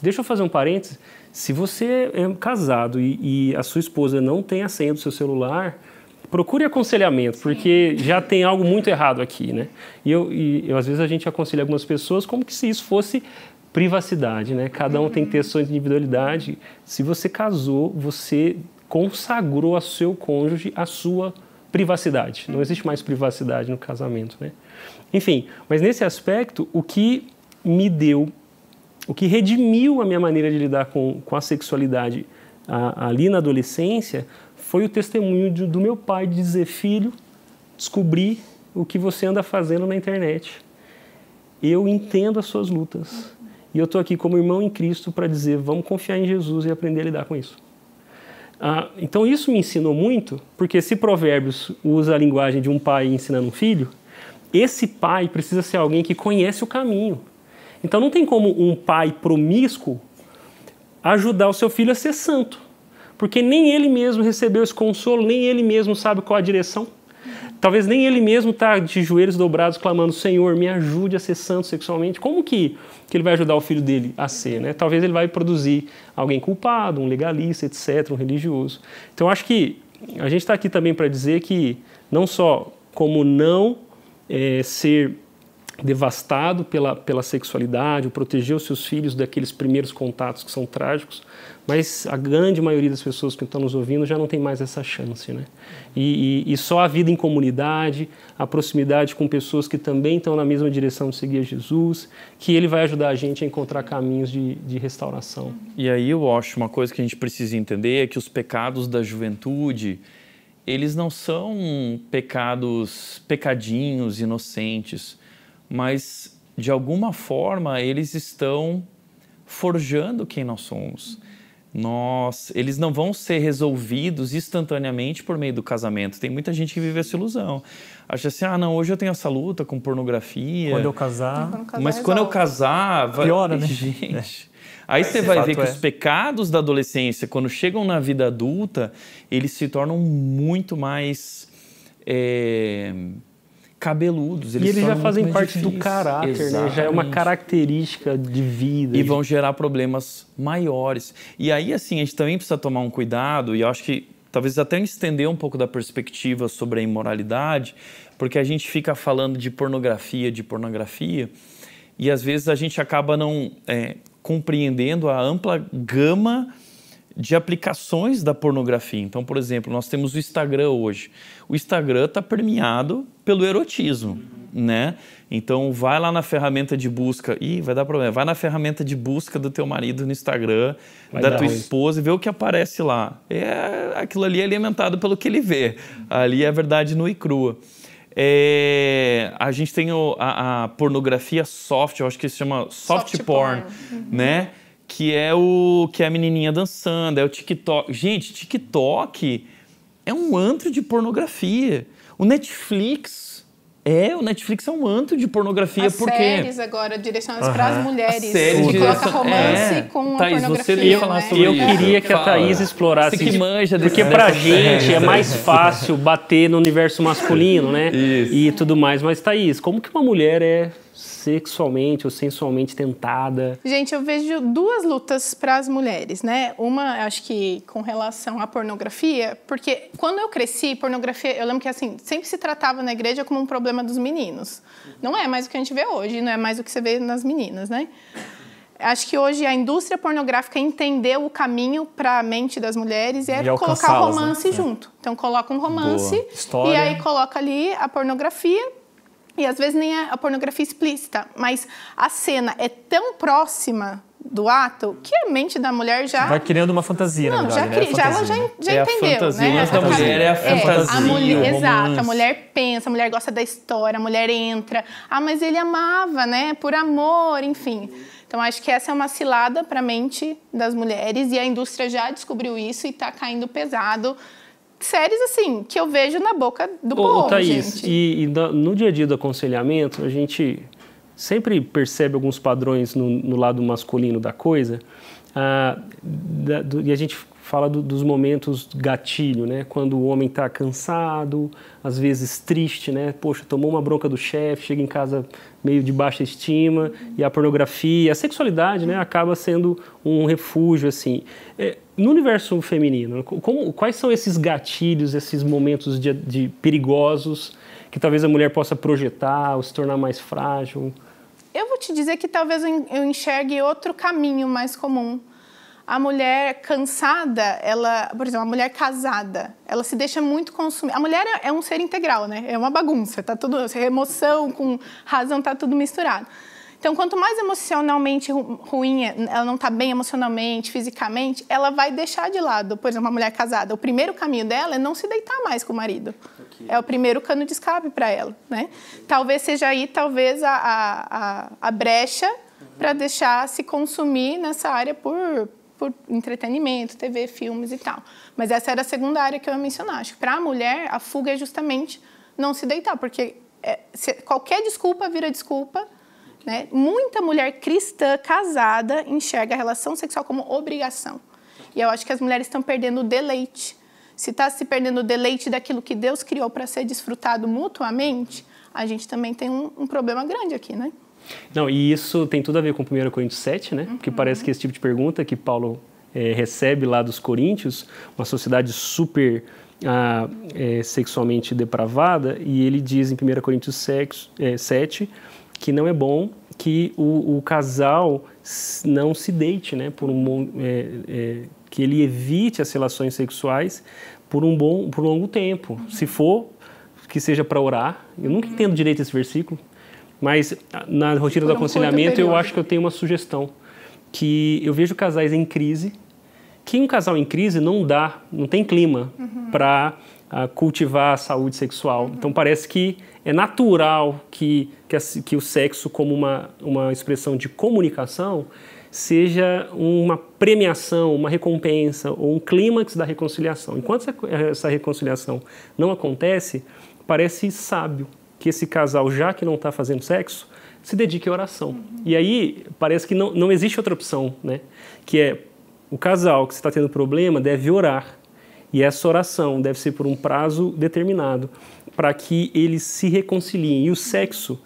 Deixa eu fazer um parênteses. Se você é casado e a sua esposa não tem a senha do seu celular, procure aconselhamento, porque já tem algo muito errado aqui, né? E às vezes a gente aconselha algumas pessoas como que se isso fosse privacidade, né? Cada um tem que ter a sua individualidade. Se você casou, você consagrou ao seu cônjuge a sua privacidade. Não existe mais privacidade no casamento, né? Enfim, mas nesse aspecto, o que me deu, o que redimiu a minha maneira de lidar com a sexualidade ali na adolescência foi o testemunho do meu pai de dizer: filho, descobri o que você anda fazendo na internet. Eu entendo as suas lutas. E eu estou aqui como irmão em Cristo para dizer, vamos confiar em Jesus e aprender a lidar com isso. Então isso me ensinou muito, porque se Provérbios usa a linguagem de um pai ensinando um filho, esse pai precisa ser alguém que conhece o caminho. Então não tem como um pai promíscuo ajudar o seu filho a ser santo, porque nem ele mesmo recebeu esse consolo, nem ele mesmo sabe qual a direção. Talvez nem ele mesmo está de joelhos dobrados clamando: Senhor, me ajude a ser santo sexualmente. Como que ele vai ajudar o filho dele a ser, né? Talvez ele vai produzir alguém culpado, um legalista, etc., um religioso. Então, acho que a gente está aqui também para dizer que não só como não ser devastado pela sexualidade, ou proteger os seus filhos daqueles primeiros contatos que são trágicos, mas a grande maioria das pessoas que estão nos ouvindo já não tem mais essa chance, né? E só a vida em comunidade, a proximidade com pessoas que também estão na mesma direção de seguir Jesus, que ele vai ajudar a gente a encontrar caminhos de restauração. E aí eu acho uma coisa que a gente precisa entender é que os pecados da juventude, eles não são pecadinhos inocentes, mas de alguma forma eles estão forjando quem nós somos. Eles não vão ser resolvidos instantaneamente por meio do casamento. Tem muita gente que vive essa ilusão. Acha assim, não, hoje eu tenho essa luta com pornografia. Quando eu casar... Mas quando eu casar... Piora, né? Gente... Aí você vai ver que os pecados da adolescência, quando chegam na vida adulta, eles se tornam muito mais... cabeludos. E eles já fazem parte do caráter, né? Já é uma característica de vida. E vão gerar problemas maiores. E aí, assim, a gente também precisa tomar um cuidado, e eu acho que talvez até estender um pouco da perspectiva sobre a imoralidade, porque a gente fica falando de pornografia, e às vezes a gente acaba não compreendendo a ampla gama de aplicações da pornografia. Então, por exemplo, nós temos o Instagram hoje. O Instagram está permeado pelo erotismo, né? Então, vai lá na ferramenta de busca... vai dar problema. Vai na ferramenta de busca do teu marido no Instagram, da tua esposa, e vê o que aparece lá. Aquilo ali é alimentado pelo que ele vê. Ali é a verdade nua e crua. A gente tem a pornografia soft, eu acho que se chama soft porn, né? Que é a menininha dançando, é o TikTok. Gente, TikTok é um antro de pornografia. O Netflix é um antro de pornografia. As séries agora direcionadas para as mulheres. Que coloca romance com Thaís, a pornografia. Você falar sobre eu queria que a Thaís explorasse você que manja porque pra gente é mais fácil bater no universo masculino, né? Isso. E tudo mais. Mas, Thaís, como que uma mulher é sexualmente ou sensualmente tentada? Gente, eu vejo duas lutas para as mulheres, né? Uma, acho que com relação à pornografia, porque quando eu cresci, pornografia, eu lembro que assim, sempre se tratava na igreja como um problema dos meninos. Não é mais o que a gente vê hoje, não é mais o que você vê nas meninas, né? Acho que hoje a indústria pornográfica entendeu o caminho para a mente das mulheres e colocar o romance junto. Então, coloca um romance e aí coloca ali a pornografia. E às vezes nem a pornografia explícita, mas a cena é tão próxima do ato que a mente da mulher já... vai criando uma fantasia, não, na verdade, ela já entendeu, fantasia, né? Mas da mulher é a fantasia, exato, a mulher pensa, a mulher gosta da história, a mulher entra. Mas ele amava, né? Por amor, enfim. Então, acho que essa é uma cilada para a mente das mulheres e a indústria já descobriu isso e está caindo pesado. Séries, assim, que eu vejo na boca do povo, Thaís, gente. E no dia a dia do aconselhamento, a gente sempre percebe alguns padrões no lado masculino da coisa, e a gente fala dos momentos gatilho, né? Quando o homem está cansado, às vezes triste, né? Poxa, tomou uma bronca do chefe, chega em casa meio de baixa estima, e a pornografia, a sexualidade, né, acaba sendo um refúgio, assim. No universo feminino, quais são esses gatilhos, esses momentos de perigosos que talvez a mulher possa projetar ou se tornar mais frágil? Eu vou te dizer que talvez eu enxergue outro caminho mais comum. A mulher cansada, por exemplo, a mulher casada, ela se deixa muito consumir. A mulher é um ser integral, né? É uma bagunça, tá tudo, emoção com razão, tá tudo misturado. Então, quanto mais emocionalmente ruim, ela não está bem emocionalmente, fisicamente, ela vai deixar de lado. Por exemplo, uma mulher casada, o primeiro caminho dela é não se deitar mais com o marido. Okay. É o primeiro cano de escape para ela, né? Talvez seja aí, a brecha para deixar se consumir nessa área por entretenimento, TV, filmes e tal. Mas essa era a segunda área que eu ia mencionar. Acho que para a mulher, a fuga é justamente não se deitar, porque qualquer desculpa vira desculpa, né? Muita mulher cristã casada enxerga a relação sexual como obrigação. E eu acho que as mulheres estão perdendo o deleite. Se está se perdendo o deleite daquilo que Deus criou para ser desfrutado mutuamente, a gente também tem um problema grande aqui, né? Não, e isso tem tudo a ver com 1 Coríntios 7, né? Porque parece que esse tipo de pergunta que Paulo recebe lá dos coríntios, uma sociedade super sexualmente depravada, e ele diz em 1 Coríntios 7 que não é bom que o casal não se deite, né? Que ele evite as relações sexuais por longo tempo. Se for, que seja para orar. Eu nunca entendo direito esse versículo, mas na rotina do aconselhamento eu acho que eu tenho uma sugestão, que eu vejo casais em crise, que um casal em crise não tem clima para cultivar a saúde sexual. Então parece que é natural que o sexo, como uma expressão de comunicação, seja uma premiação, uma recompensa ou um clímax da reconciliação. Enquanto essa reconciliação não acontece, parece sábio que esse casal, já que não está fazendo sexo, se dedique à oração. E aí parece que não existe outra opção, né? Que é o casal que está tendo problema deve orar. E essa oração deve ser por um prazo determinado, para que eles se reconciliem. E o sexo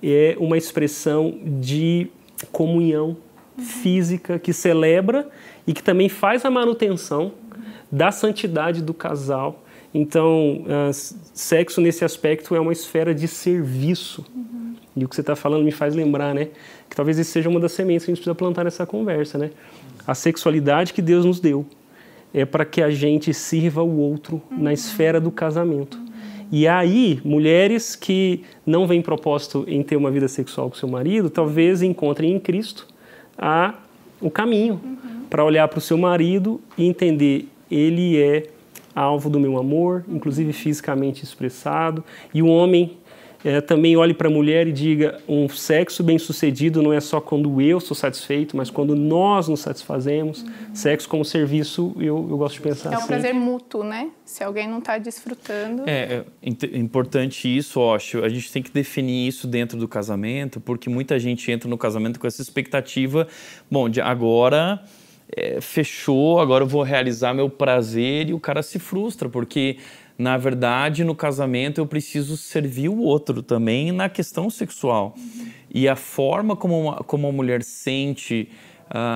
é uma expressão de comunhão física que celebra e que também faz a manutenção da santidade do casal. Então, sexo nesse aspecto é uma esfera de serviço. E o que você está falando me faz lembrar, né? Que talvez isso seja uma das sementes que a gente precisa plantar nessa conversa, né? A sexualidade que Deus nos deu é para que a gente sirva o outro na esfera do casamento. E aí, mulheres que não veem propósito em ter uma vida sexual com seu marido, talvez encontrem em Cristo o caminho para olhar para o seu marido e entender, ele é alvo do meu amor, inclusive fisicamente expressado, e o homem também olhe para a mulher e diga, um sexo bem-sucedido não é só quando eu sou satisfeito, mas quando nós nos satisfazemos. Sexo como serviço, eu gosto de pensar assim. É um prazer mútuo, né? Se alguém não está desfrutando... É importante isso, Ócio. A gente tem que definir isso dentro do casamento, porque muita gente entra no casamento com essa expectativa, agora... fechou, agora eu vou realizar meu prazer, e o cara se frustra, porque, na verdade, no casamento eu preciso servir o outro também na questão sexual. E a forma como a mulher sente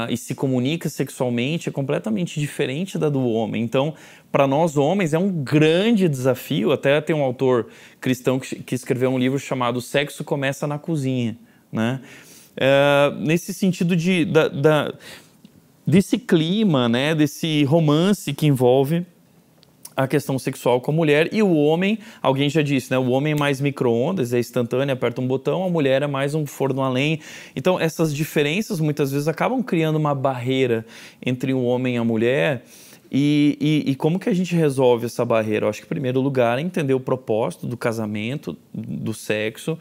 e se comunica sexualmente é completamente diferente da do homem. Então, para nós homens é um grande desafio, até tem um autor cristão que escreveu um livro chamado Sexo Começa na Cozinha, né? Nesse sentido desse clima, né, desse romance que envolve a questão sexual com a mulher. E o homem, alguém já disse, né, o homem é mais micro-ondas, é instantâneo, aperta um botão, a mulher é mais um forno a lenha. Então, essas diferenças muitas vezes acabam criando uma barreira entre o homem e a mulher. E como que a gente resolve essa barreira? Eu acho que, em primeiro lugar, é entender o propósito do casamento, do sexo,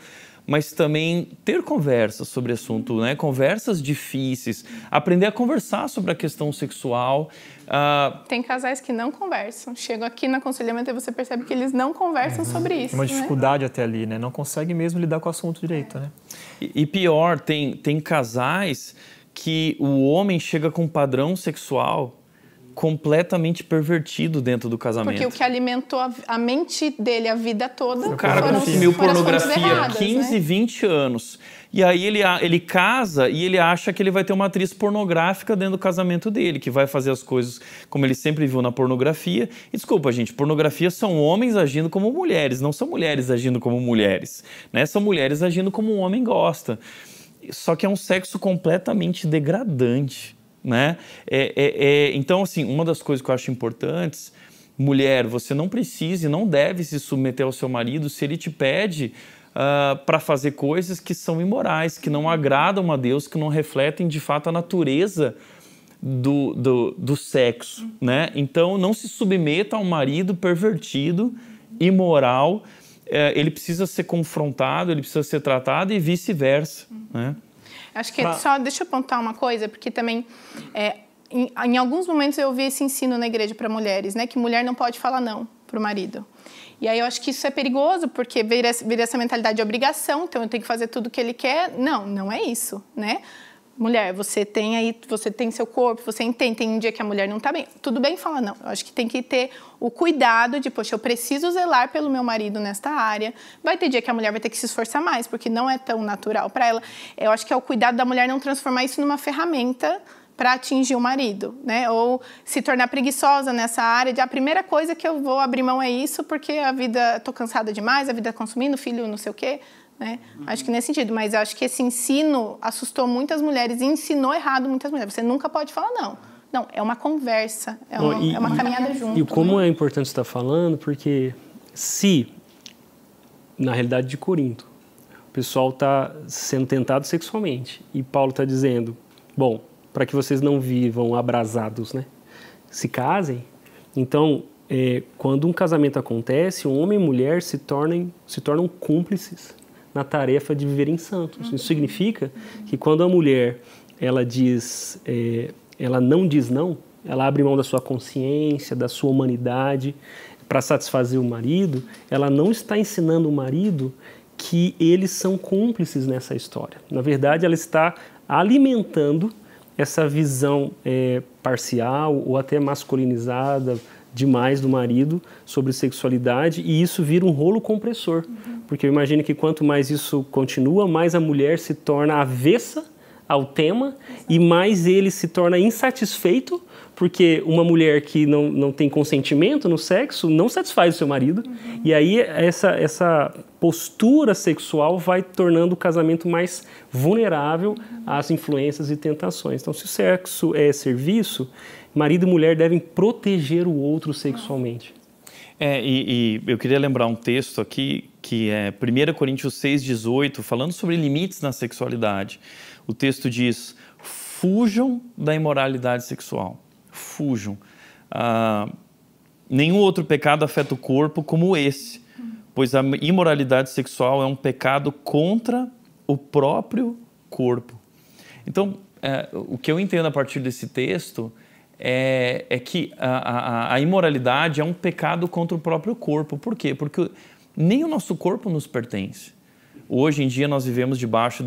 mas também ter conversas sobre o assunto, né? Conversas difíceis, aprender a conversar sobre a questão sexual. Tem casais que não conversam. Chegam aqui no aconselhamento e você percebe que eles não conversam sobre isso. Uma dificuldade até ali, né? Não consegue mesmo lidar com o assunto direito, né? E pior, tem casais que o homem chega com um padrão sexual completamente pervertido dentro do casamento. Porque o que alimentou a mente dele a vida toda... O cara consumiu pornografia há 15, né? 20 anos. E aí ele casa e ele acha que ele vai ter uma atriz pornográfica dentro do casamento dele, que vai fazer as coisas como ele sempre viu na pornografia. E desculpa, gente, pornografia são homens agindo como mulheres, não são mulheres agindo como mulheres, né? São mulheres agindo como um homem gosta. Só que é um sexo completamente degradante, né? Então, assim, uma das coisas que eu acho importantes, mulher, você não precisa e não deve se submeter ao seu marido se ele te pede para fazer coisas que são imorais, que não agradam a Deus, que não refletem de fato a natureza do sexo, né? Então, não se submeta a um marido pervertido, imoral. Ele precisa ser confrontado, ele precisa ser tratado e vice-versa, né? Acho que só deixa eu apontar uma coisa, porque também em alguns momentos eu ouvi esse ensino na igreja para mulheres, né? Que mulher não pode falar não para o marido. E aí eu acho que isso é perigoso, porque vira essa mentalidade de obrigação, então eu tenho que fazer tudo o que ele quer. Não é isso, né? Mulher, você tem seu corpo, você entende, tem um dia que a mulher não está bem. Tudo bem falar não. Eu acho que tem que ter o cuidado de, poxa, eu preciso zelar pelo meu marido nesta área. Vai ter dia que a mulher vai ter que se esforçar mais, porque não é tão natural para ela. Eu acho que é o cuidado da mulher não transformar isso numa ferramenta para atingir o marido, né? Ou se tornar preguiçosa nessa área de a primeira coisa que eu vou abrir mão é isso, porque a vida, tô cansada demais, a vida consumindo, filho não sei o quê, né? Acho que nesse sentido, mas acho que esse ensino assustou muitas mulheres e ensinou errado muitas mulheres. Você nunca pode falar não. Não, é uma conversa, é uma caminhada junto. E como é importante você estar falando, porque se, na realidade de Corinto, o pessoal está sendo tentado sexualmente e Paulo está dizendo, bom, para que vocês não vivam abrasados, né? Se casem. Então, quando um casamento acontece, um homem e mulher se tornam cúmplices na tarefa de viverem santos. Isso significa que quando a mulher ela não diz não, ela abre mão da sua consciência, da sua humanidade para satisfazer o marido, ela não está ensinando o marido que eles são cúmplices nessa história. Na verdade, ela está alimentando essa visão parcial ou até masculinizada demais do marido sobre sexualidade, e isso vira um rolo compressor. Porque eu imagino que quanto mais isso continua, mais a mulher se torna avessa ao tema e mais ele se torna insatisfeito, porque uma mulher que não tem consentimento no sexo não satisfaz o seu marido, e aí essa postura sexual vai tornando o casamento mais vulnerável às influências e tentações. Então, se o sexo é serviço, marido e mulher devem proteger o outro sexualmente. E eu queria lembrar um texto aqui, que é 1 Coríntios 6,18, falando sobre limites na sexualidade. O texto diz, fujam da imoralidade sexual. Fujam. Nenhum outro pecado afeta o corpo como esse, pois a imoralidade sexual é um pecado contra o próprio corpo. Então, o que eu entendo a partir desse texto é que a imoralidade é um pecado contra o próprio corpo. Por quê? Porque nem o nosso corpo nos pertence. Hoje em dia nós vivemos debaixo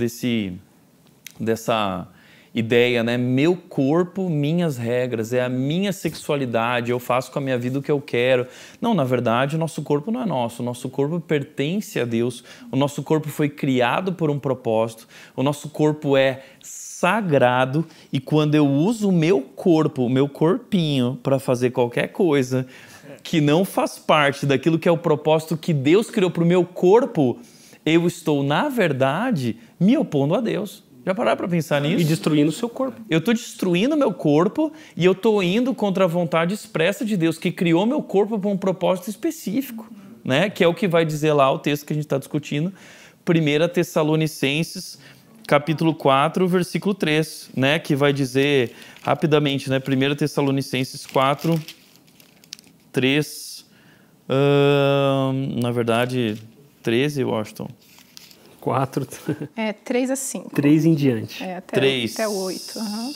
dessa ideia, né? Meu corpo, minhas regras, é a minha sexualidade, eu faço com a minha vida o que eu quero. Não, na verdade, o nosso corpo não é nosso, o nosso corpo pertence a Deus, o nosso corpo foi criado por um propósito, o nosso corpo é sagrado, e quando eu uso o meu corpo, o meu corpinho, para fazer qualquer coisa que não faz parte daquilo que é o propósito que Deus criou para o meu corpo, eu estou, na verdade, me opondo a Deus. Já pararam para pensar nisso? E destruindo o seu corpo. Eu estou destruindo o meu corpo e eu estou indo contra a vontade expressa de Deus, que criou meu corpo para um propósito específico, né? Que é o que vai dizer lá o texto que a gente está discutindo, 1 Tessalonicenses, capítulo 4, versículo 3, né? Que vai dizer rapidamente, né? 1 Tessalonicenses 4, 3, na verdade, 13, Washington. 4. 3 a 5. 3 em diante. Até o 8. Uhum.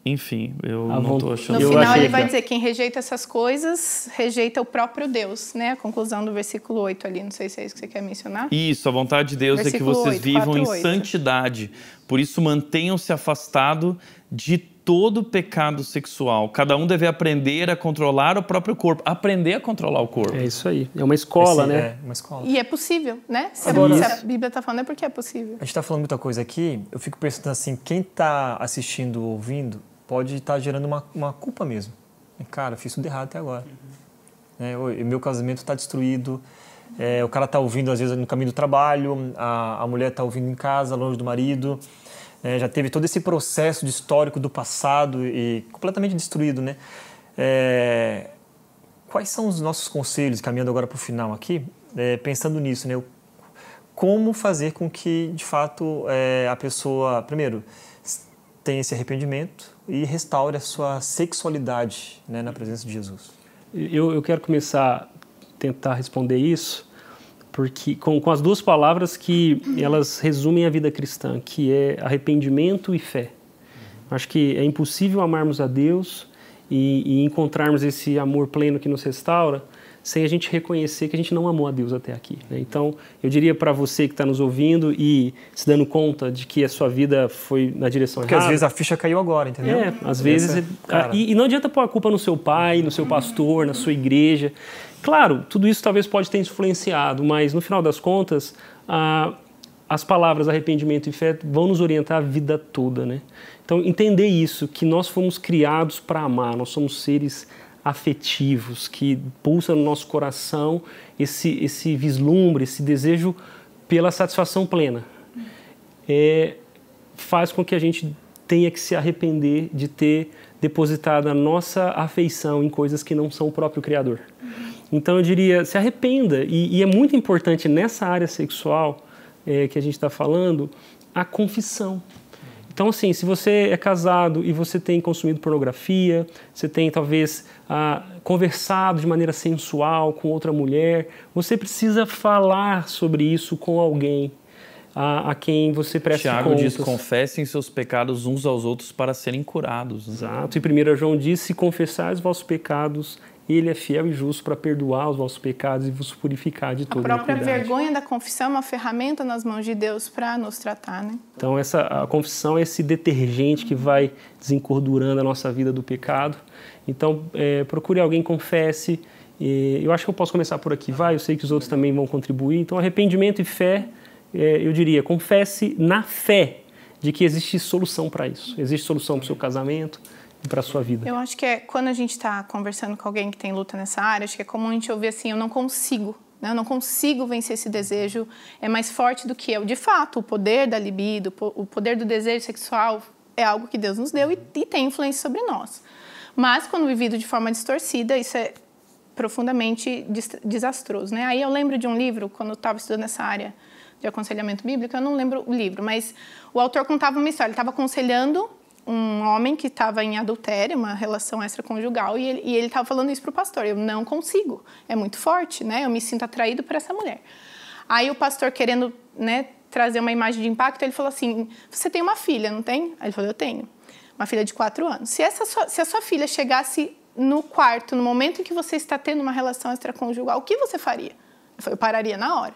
Enfim, eu não estou achando... No final ele vai dizer, quem rejeita essas coisas, rejeita o próprio Deus, né? A conclusão do versículo 8 ali, não sei se é isso que você quer mencionar. Isso, a vontade de Deus versículo é que vocês 8, vivam 4, em 8. Santidade. Por isso, mantenham-se afastados de todo pecado sexual. Cada um deve aprender a controlar o próprio corpo. Aprender a controlar o corpo. É isso aí. É uma escola, né? É uma escola. E é possível, né? Se a Bíblia está falando é porque é possível. A gente está falando muita coisa aqui, eu fico pensando assim, quem está assistindo ou ouvindo pode estar gerando uma culpa mesmo. Cara, eu fiz tudo errado até agora. Meu casamento está destruído, o cara está ouvindo às vezes no caminho do trabalho, a mulher está ouvindo em casa, longe do marido, já teve todo esse processo de histórico do passado e completamente destruído, né? Quais são os nossos conselhos, caminhando agora para o final aqui, pensando nisso, né? Como fazer com que, de fato, a pessoa, primeiro, tenha esse arrependimento e restaure a sua sexualidade, né, na presença de Jesus? Eu quero começar a tentar responder isso porque com as duas palavras que elas resumem a vida cristã, que é arrependimento e fé. Acho que é impossível amarmos a Deus e encontrarmos esse amor pleno que nos restaura sem a gente reconhecer que a gente não amou a Deus até aqui, né? Então, eu diria para você que está nos ouvindo e se dando conta de que a sua vida foi na direção errada. Porque às vezes a ficha caiu agora, entendeu? Às vezes... E não adianta pôr a culpa no seu pai, no seu pastor, na sua igreja. Claro, tudo isso talvez pode ter influenciado, mas no final das contas, as palavras arrependimento e fé vão nos orientar a vida toda, né? Então, entender isso, que nós fomos criados para amar, nós somos seres afetivos, que pulsa no nosso coração esse vislumbre, esse desejo pela satisfação plena. Faz com que a gente tenha que se arrepender de ter depositado a nossa afeição em coisas que não são o próprio Criador. Então eu diria, se arrependa, e é muito importante nessa área sexual que a gente está falando, a confissão. Então, assim, se você é casado e você tem consumido pornografia, você tem talvez conversado de maneira sensual com outra mulher, você precisa falar sobre isso com alguém a quem você presta contas. Tiago diz, confessem seus pecados uns aos outros para serem curados. Né? Exato. E 1 João diz, se confessais os vossos pecados, Ele é fiel e justo para perdoar os vossos pecados e vos purificar de toda iniquidade. A própria vergonha da confissão é uma ferramenta nas mãos de Deus para nos tratar, né? Então, a confissão é esse detergente que vai desencordurando a nossa vida do pecado. Então, procure alguém, confesse. Eu acho que eu posso começar por aqui, eu sei que os outros também vão contribuir. Então, arrependimento e fé, eu diria, confesse na fé de que existe solução para isso. Existe solução para o seu casamento, para a sua vida. Eu acho que quando a gente está conversando com alguém que tem luta nessa área, acho que é comum a gente ouvir assim, eu não consigo, né? Eu não consigo vencer esse desejo, é mais forte do que eu. De fato, o poder da libido, o poder do desejo sexual é algo que Deus nos deu e tem influência sobre nós. Mas quando vivido de forma distorcida, isso é profundamente desastroso, né? Aí eu lembro de um livro, quando eu estava estudando essa área de aconselhamento bíblico, eu não lembro o livro, mas o autor contava uma história, ele estava aconselhando um homem que estava em adultério, uma relação extraconjugal, e ele estava falando isso para o pastor, eu não consigo, é muito forte, né? Eu me sinto atraído por essa mulher. Aí o pastor, querendo, né, trazer uma imagem de impacto, ele falou assim, você tem uma filha, não tem? Aí ele falou, eu tenho, uma filha de 4 anos. Se a sua filha chegasse no quarto, no momento em que você está tendo uma relação extraconjugal, o que você faria? Eu pararia na hora.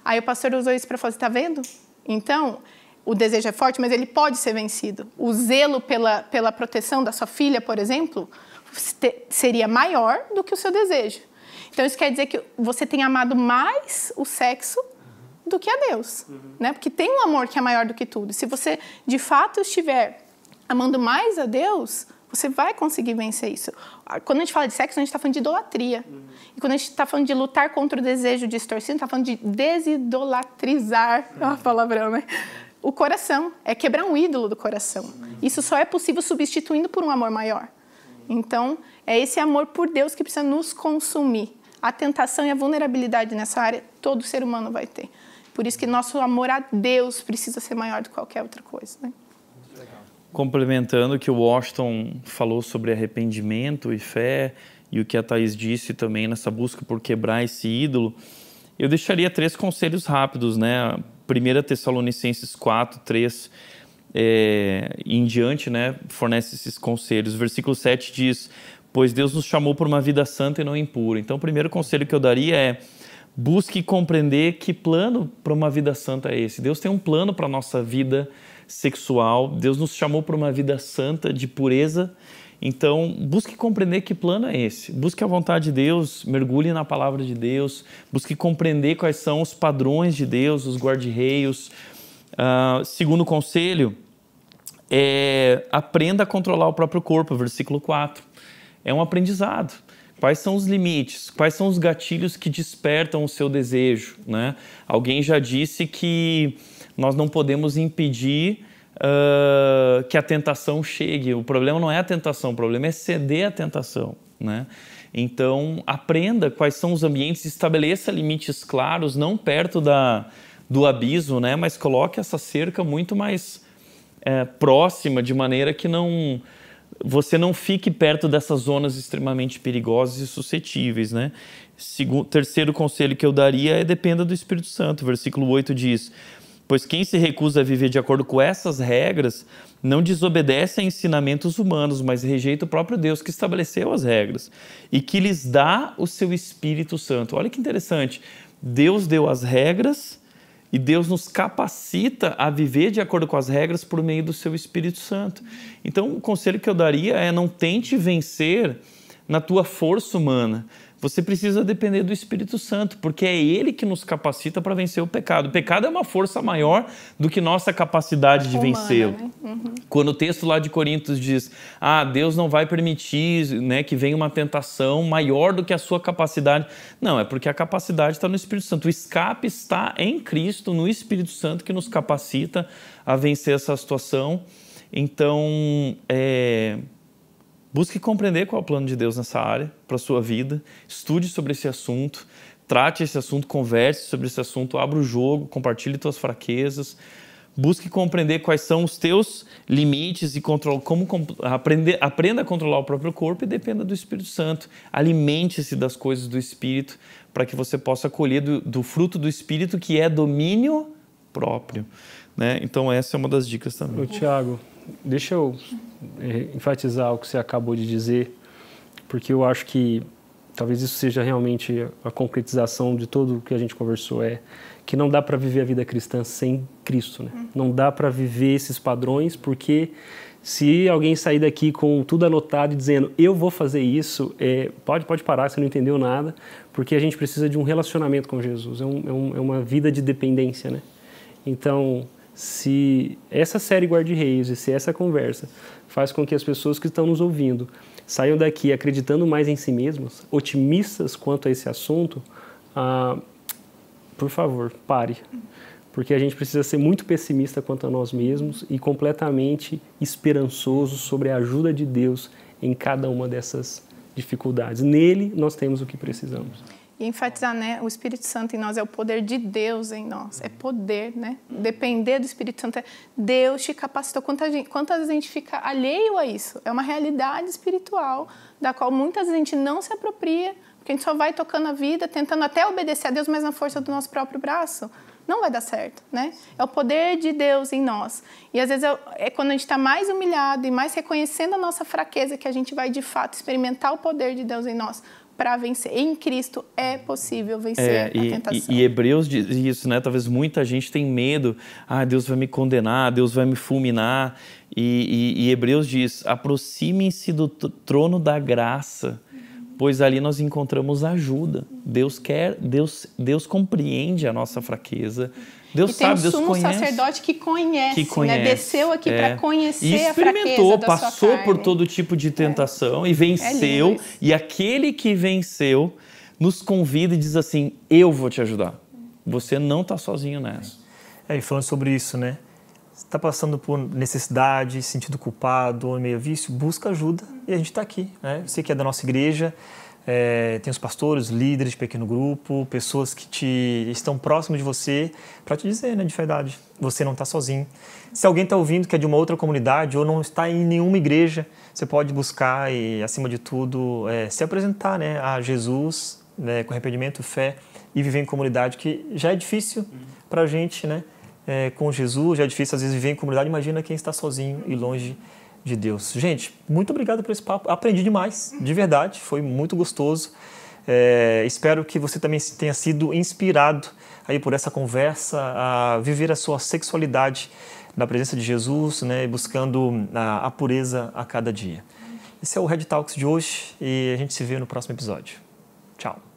Aí o pastor usou isso para falar, está vendo? Então, o desejo é forte, mas ele pode ser vencido. O zelo pela proteção da sua filha, por exemplo, seria maior do que o seu desejo. Então, isso quer dizer que você tem amado mais o sexo do que a Deus, né? Porque tem um amor que é maior do que tudo. Se você, de fato, estiver amando mais a Deus, você vai conseguir vencer isso. Quando a gente fala de sexo, a gente está falando de idolatria. E quando a gente está falando de lutar contra o desejo distorcido, a gente está falando de desidolatrizar, a palavrão, né? O coração, é quebrar um ídolo do coração. Isso só é possível substituindo por um amor maior. Então, é esse amor por Deus que precisa nos consumir. A tentação e a vulnerabilidade nessa área, todo ser humano vai ter. Por isso que nosso amor a Deus precisa ser maior do que qualquer outra coisa, né? Complementando o que o Washington falou sobre arrependimento e fé, e o que a Thaís disse também nessa busca por quebrar esse ídolo, eu deixaria 3 conselhos rápidos, né? 1 Tessalonicenses 4, 3 em diante, né, fornece esses conselhos. Versículo 7 diz, pois Deus nos chamou por uma vida santa e não impura. Então, o primeiro conselho que eu daria é, busque compreender que plano para uma vida santa é esse. Deus tem um plano para a nossa vida sexual. Deus nos chamou para uma vida santa, de pureza. Então, busque compreender que plano é esse. Busque a vontade de Deus, mergulhe na palavra de Deus, busque compreender quais são os padrões de Deus, os guarda-reios. Segundo conselho, aprenda a controlar o próprio corpo, versículo 4. É um aprendizado. Quais são os limites? Quais são os gatilhos que despertam o seu desejo, né? Alguém já disse que nós não podemos impedir que a tentação chegue. O problema não é a tentação, o problema é ceder à tentação, né? Então, aprenda quais são os ambientes, estabeleça limites claros, não perto do abismo, né? Mas coloque essa cerca muito mais próxima, de maneira que você não fique perto dessas zonas extremamente perigosas e suscetíveis, né? Terceiro conselho que eu daria é dependa do Espírito Santo. Versículo 8 diz: pois quem se recusa a viver de acordo com essas regras não desobedece a ensinamentos humanos, mas rejeita o próprio Deus que estabeleceu as regras e que lhes dá o seu Espírito Santo. Olha que interessante. Deus deu as regras e Deus nos capacita a viver de acordo com as regras por meio do seu Espírito Santo. Então, o conselho que eu daria é: não tente vencer na tua força humana. Você precisa depender do Espírito Santo, porque é Ele que nos capacita para vencer o pecado. O pecado é uma força maior do que nossa capacidade de vencê-lo. Né? Uhum. Quando o texto lá de Coríntios diz: Deus não vai permitir, né, que venha uma tentação maior do que a sua capacidade. Não, é porque a capacidade está no Espírito Santo. O escape está em Cristo, no Espírito Santo, que nos capacita a vencer essa situação. Então, busque compreender qual é o plano de Deus nessa área, para a sua vida. Estude sobre esse assunto, trate esse assunto, converse sobre esse assunto, abra o jogo, compartilhe suas fraquezas. Busque compreender quais são os teus limites e aprenda a controlar o próprio corpo e dependa do Espírito Santo. Alimente-se das coisas do Espírito para que você possa colher do fruto do Espírito, que é domínio próprio, né? Então essa é uma das dicas também. Tiago, deixa eu enfatizar o que você acabou de dizer, porque eu acho que talvez isso seja realmente a concretização de tudo o que a gente conversou, que não dá para viver a vida cristã sem Cristo, né? Não dá para viver esses padrões, porque se alguém sair daqui com tudo anotado e dizendo eu vou fazer isso, pode parar, você não entendeu nada, porque a gente precisa de um relacionamento com Jesus, é uma vida de dependência, né? Então, se essa série Guarda-Reis e se essa conversa faz com que as pessoas que estão nos ouvindo saiam daqui acreditando mais em si mesmas, otimistas quanto a esse assunto, por favor, pare. Porque a gente precisa ser muito pessimista quanto a nós mesmos e completamente esperançoso sobre a ajuda de Deus em cada uma dessas dificuldades. Nele nós temos o que precisamos. E enfatizar, né, o Espírito Santo em nós é o poder de Deus em nós, é poder, né? Depender do Espírito Santo, Deus te capacitou. Quantas vezes a gente fica alheio a isso? É uma realidade espiritual da qual muitas vezes a gente não se apropria, porque a gente só vai tocando a vida, tentando até obedecer a Deus, mas na força do nosso próprio braço. Não vai dar certo, né? É o poder de Deus em nós. E às vezes é quando a gente está mais humilhado e mais reconhecendo a nossa fraqueza que a gente vai de fato experimentar o poder de Deus em nós para vencer. Em Cristo é possível vencer a tentação. E Hebreus diz isso, né? Talvez muita gente tem medo. Deus vai me condenar, Deus vai me fulminar. E Hebreus diz: aproximem-se do trono da graça, pois ali nós encontramos ajuda. Deus compreende a nossa fraqueza. Deus sabe, Deus conhece. E tem um sumo sacerdote que conhece. Né? Desceu aqui para conhecer a fraqueza da sua carne. Experimentou, passou por todo tipo de tentação e venceu. E aquele que venceu nos convida e diz assim: eu vou te ajudar. Você não está sozinho nessa. E falando sobre isso, né? Você está passando por necessidade, sentindo culpado ou meio vício, busca ajuda e a gente está aqui, né? Você que é da nossa igreja, tem os pastores, líderes de pequeno grupo, pessoas que estão próximos de você para te dizer, né, de verdade, você não está sozinho. Se alguém está ouvindo que é de uma outra comunidade ou não está em nenhuma igreja, você pode buscar e, acima de tudo, se apresentar, né, a Jesus, né, com arrependimento, fé e viver em comunidade, que já é difícil para a gente, né? Com Jesus, já é difícil às vezes viver em comunidade, imagina quem está sozinho e longe de Deus. Gente, muito obrigado por esse papo, aprendi demais, de verdade, foi muito gostoso. Espero que você também tenha sido inspirado aí por essa conversa a viver a sua sexualidade da presença de Jesus, né, e buscando a pureza a cada dia. Esse é o Red Talks de hoje e a gente se vê no próximo episódio. Tchau.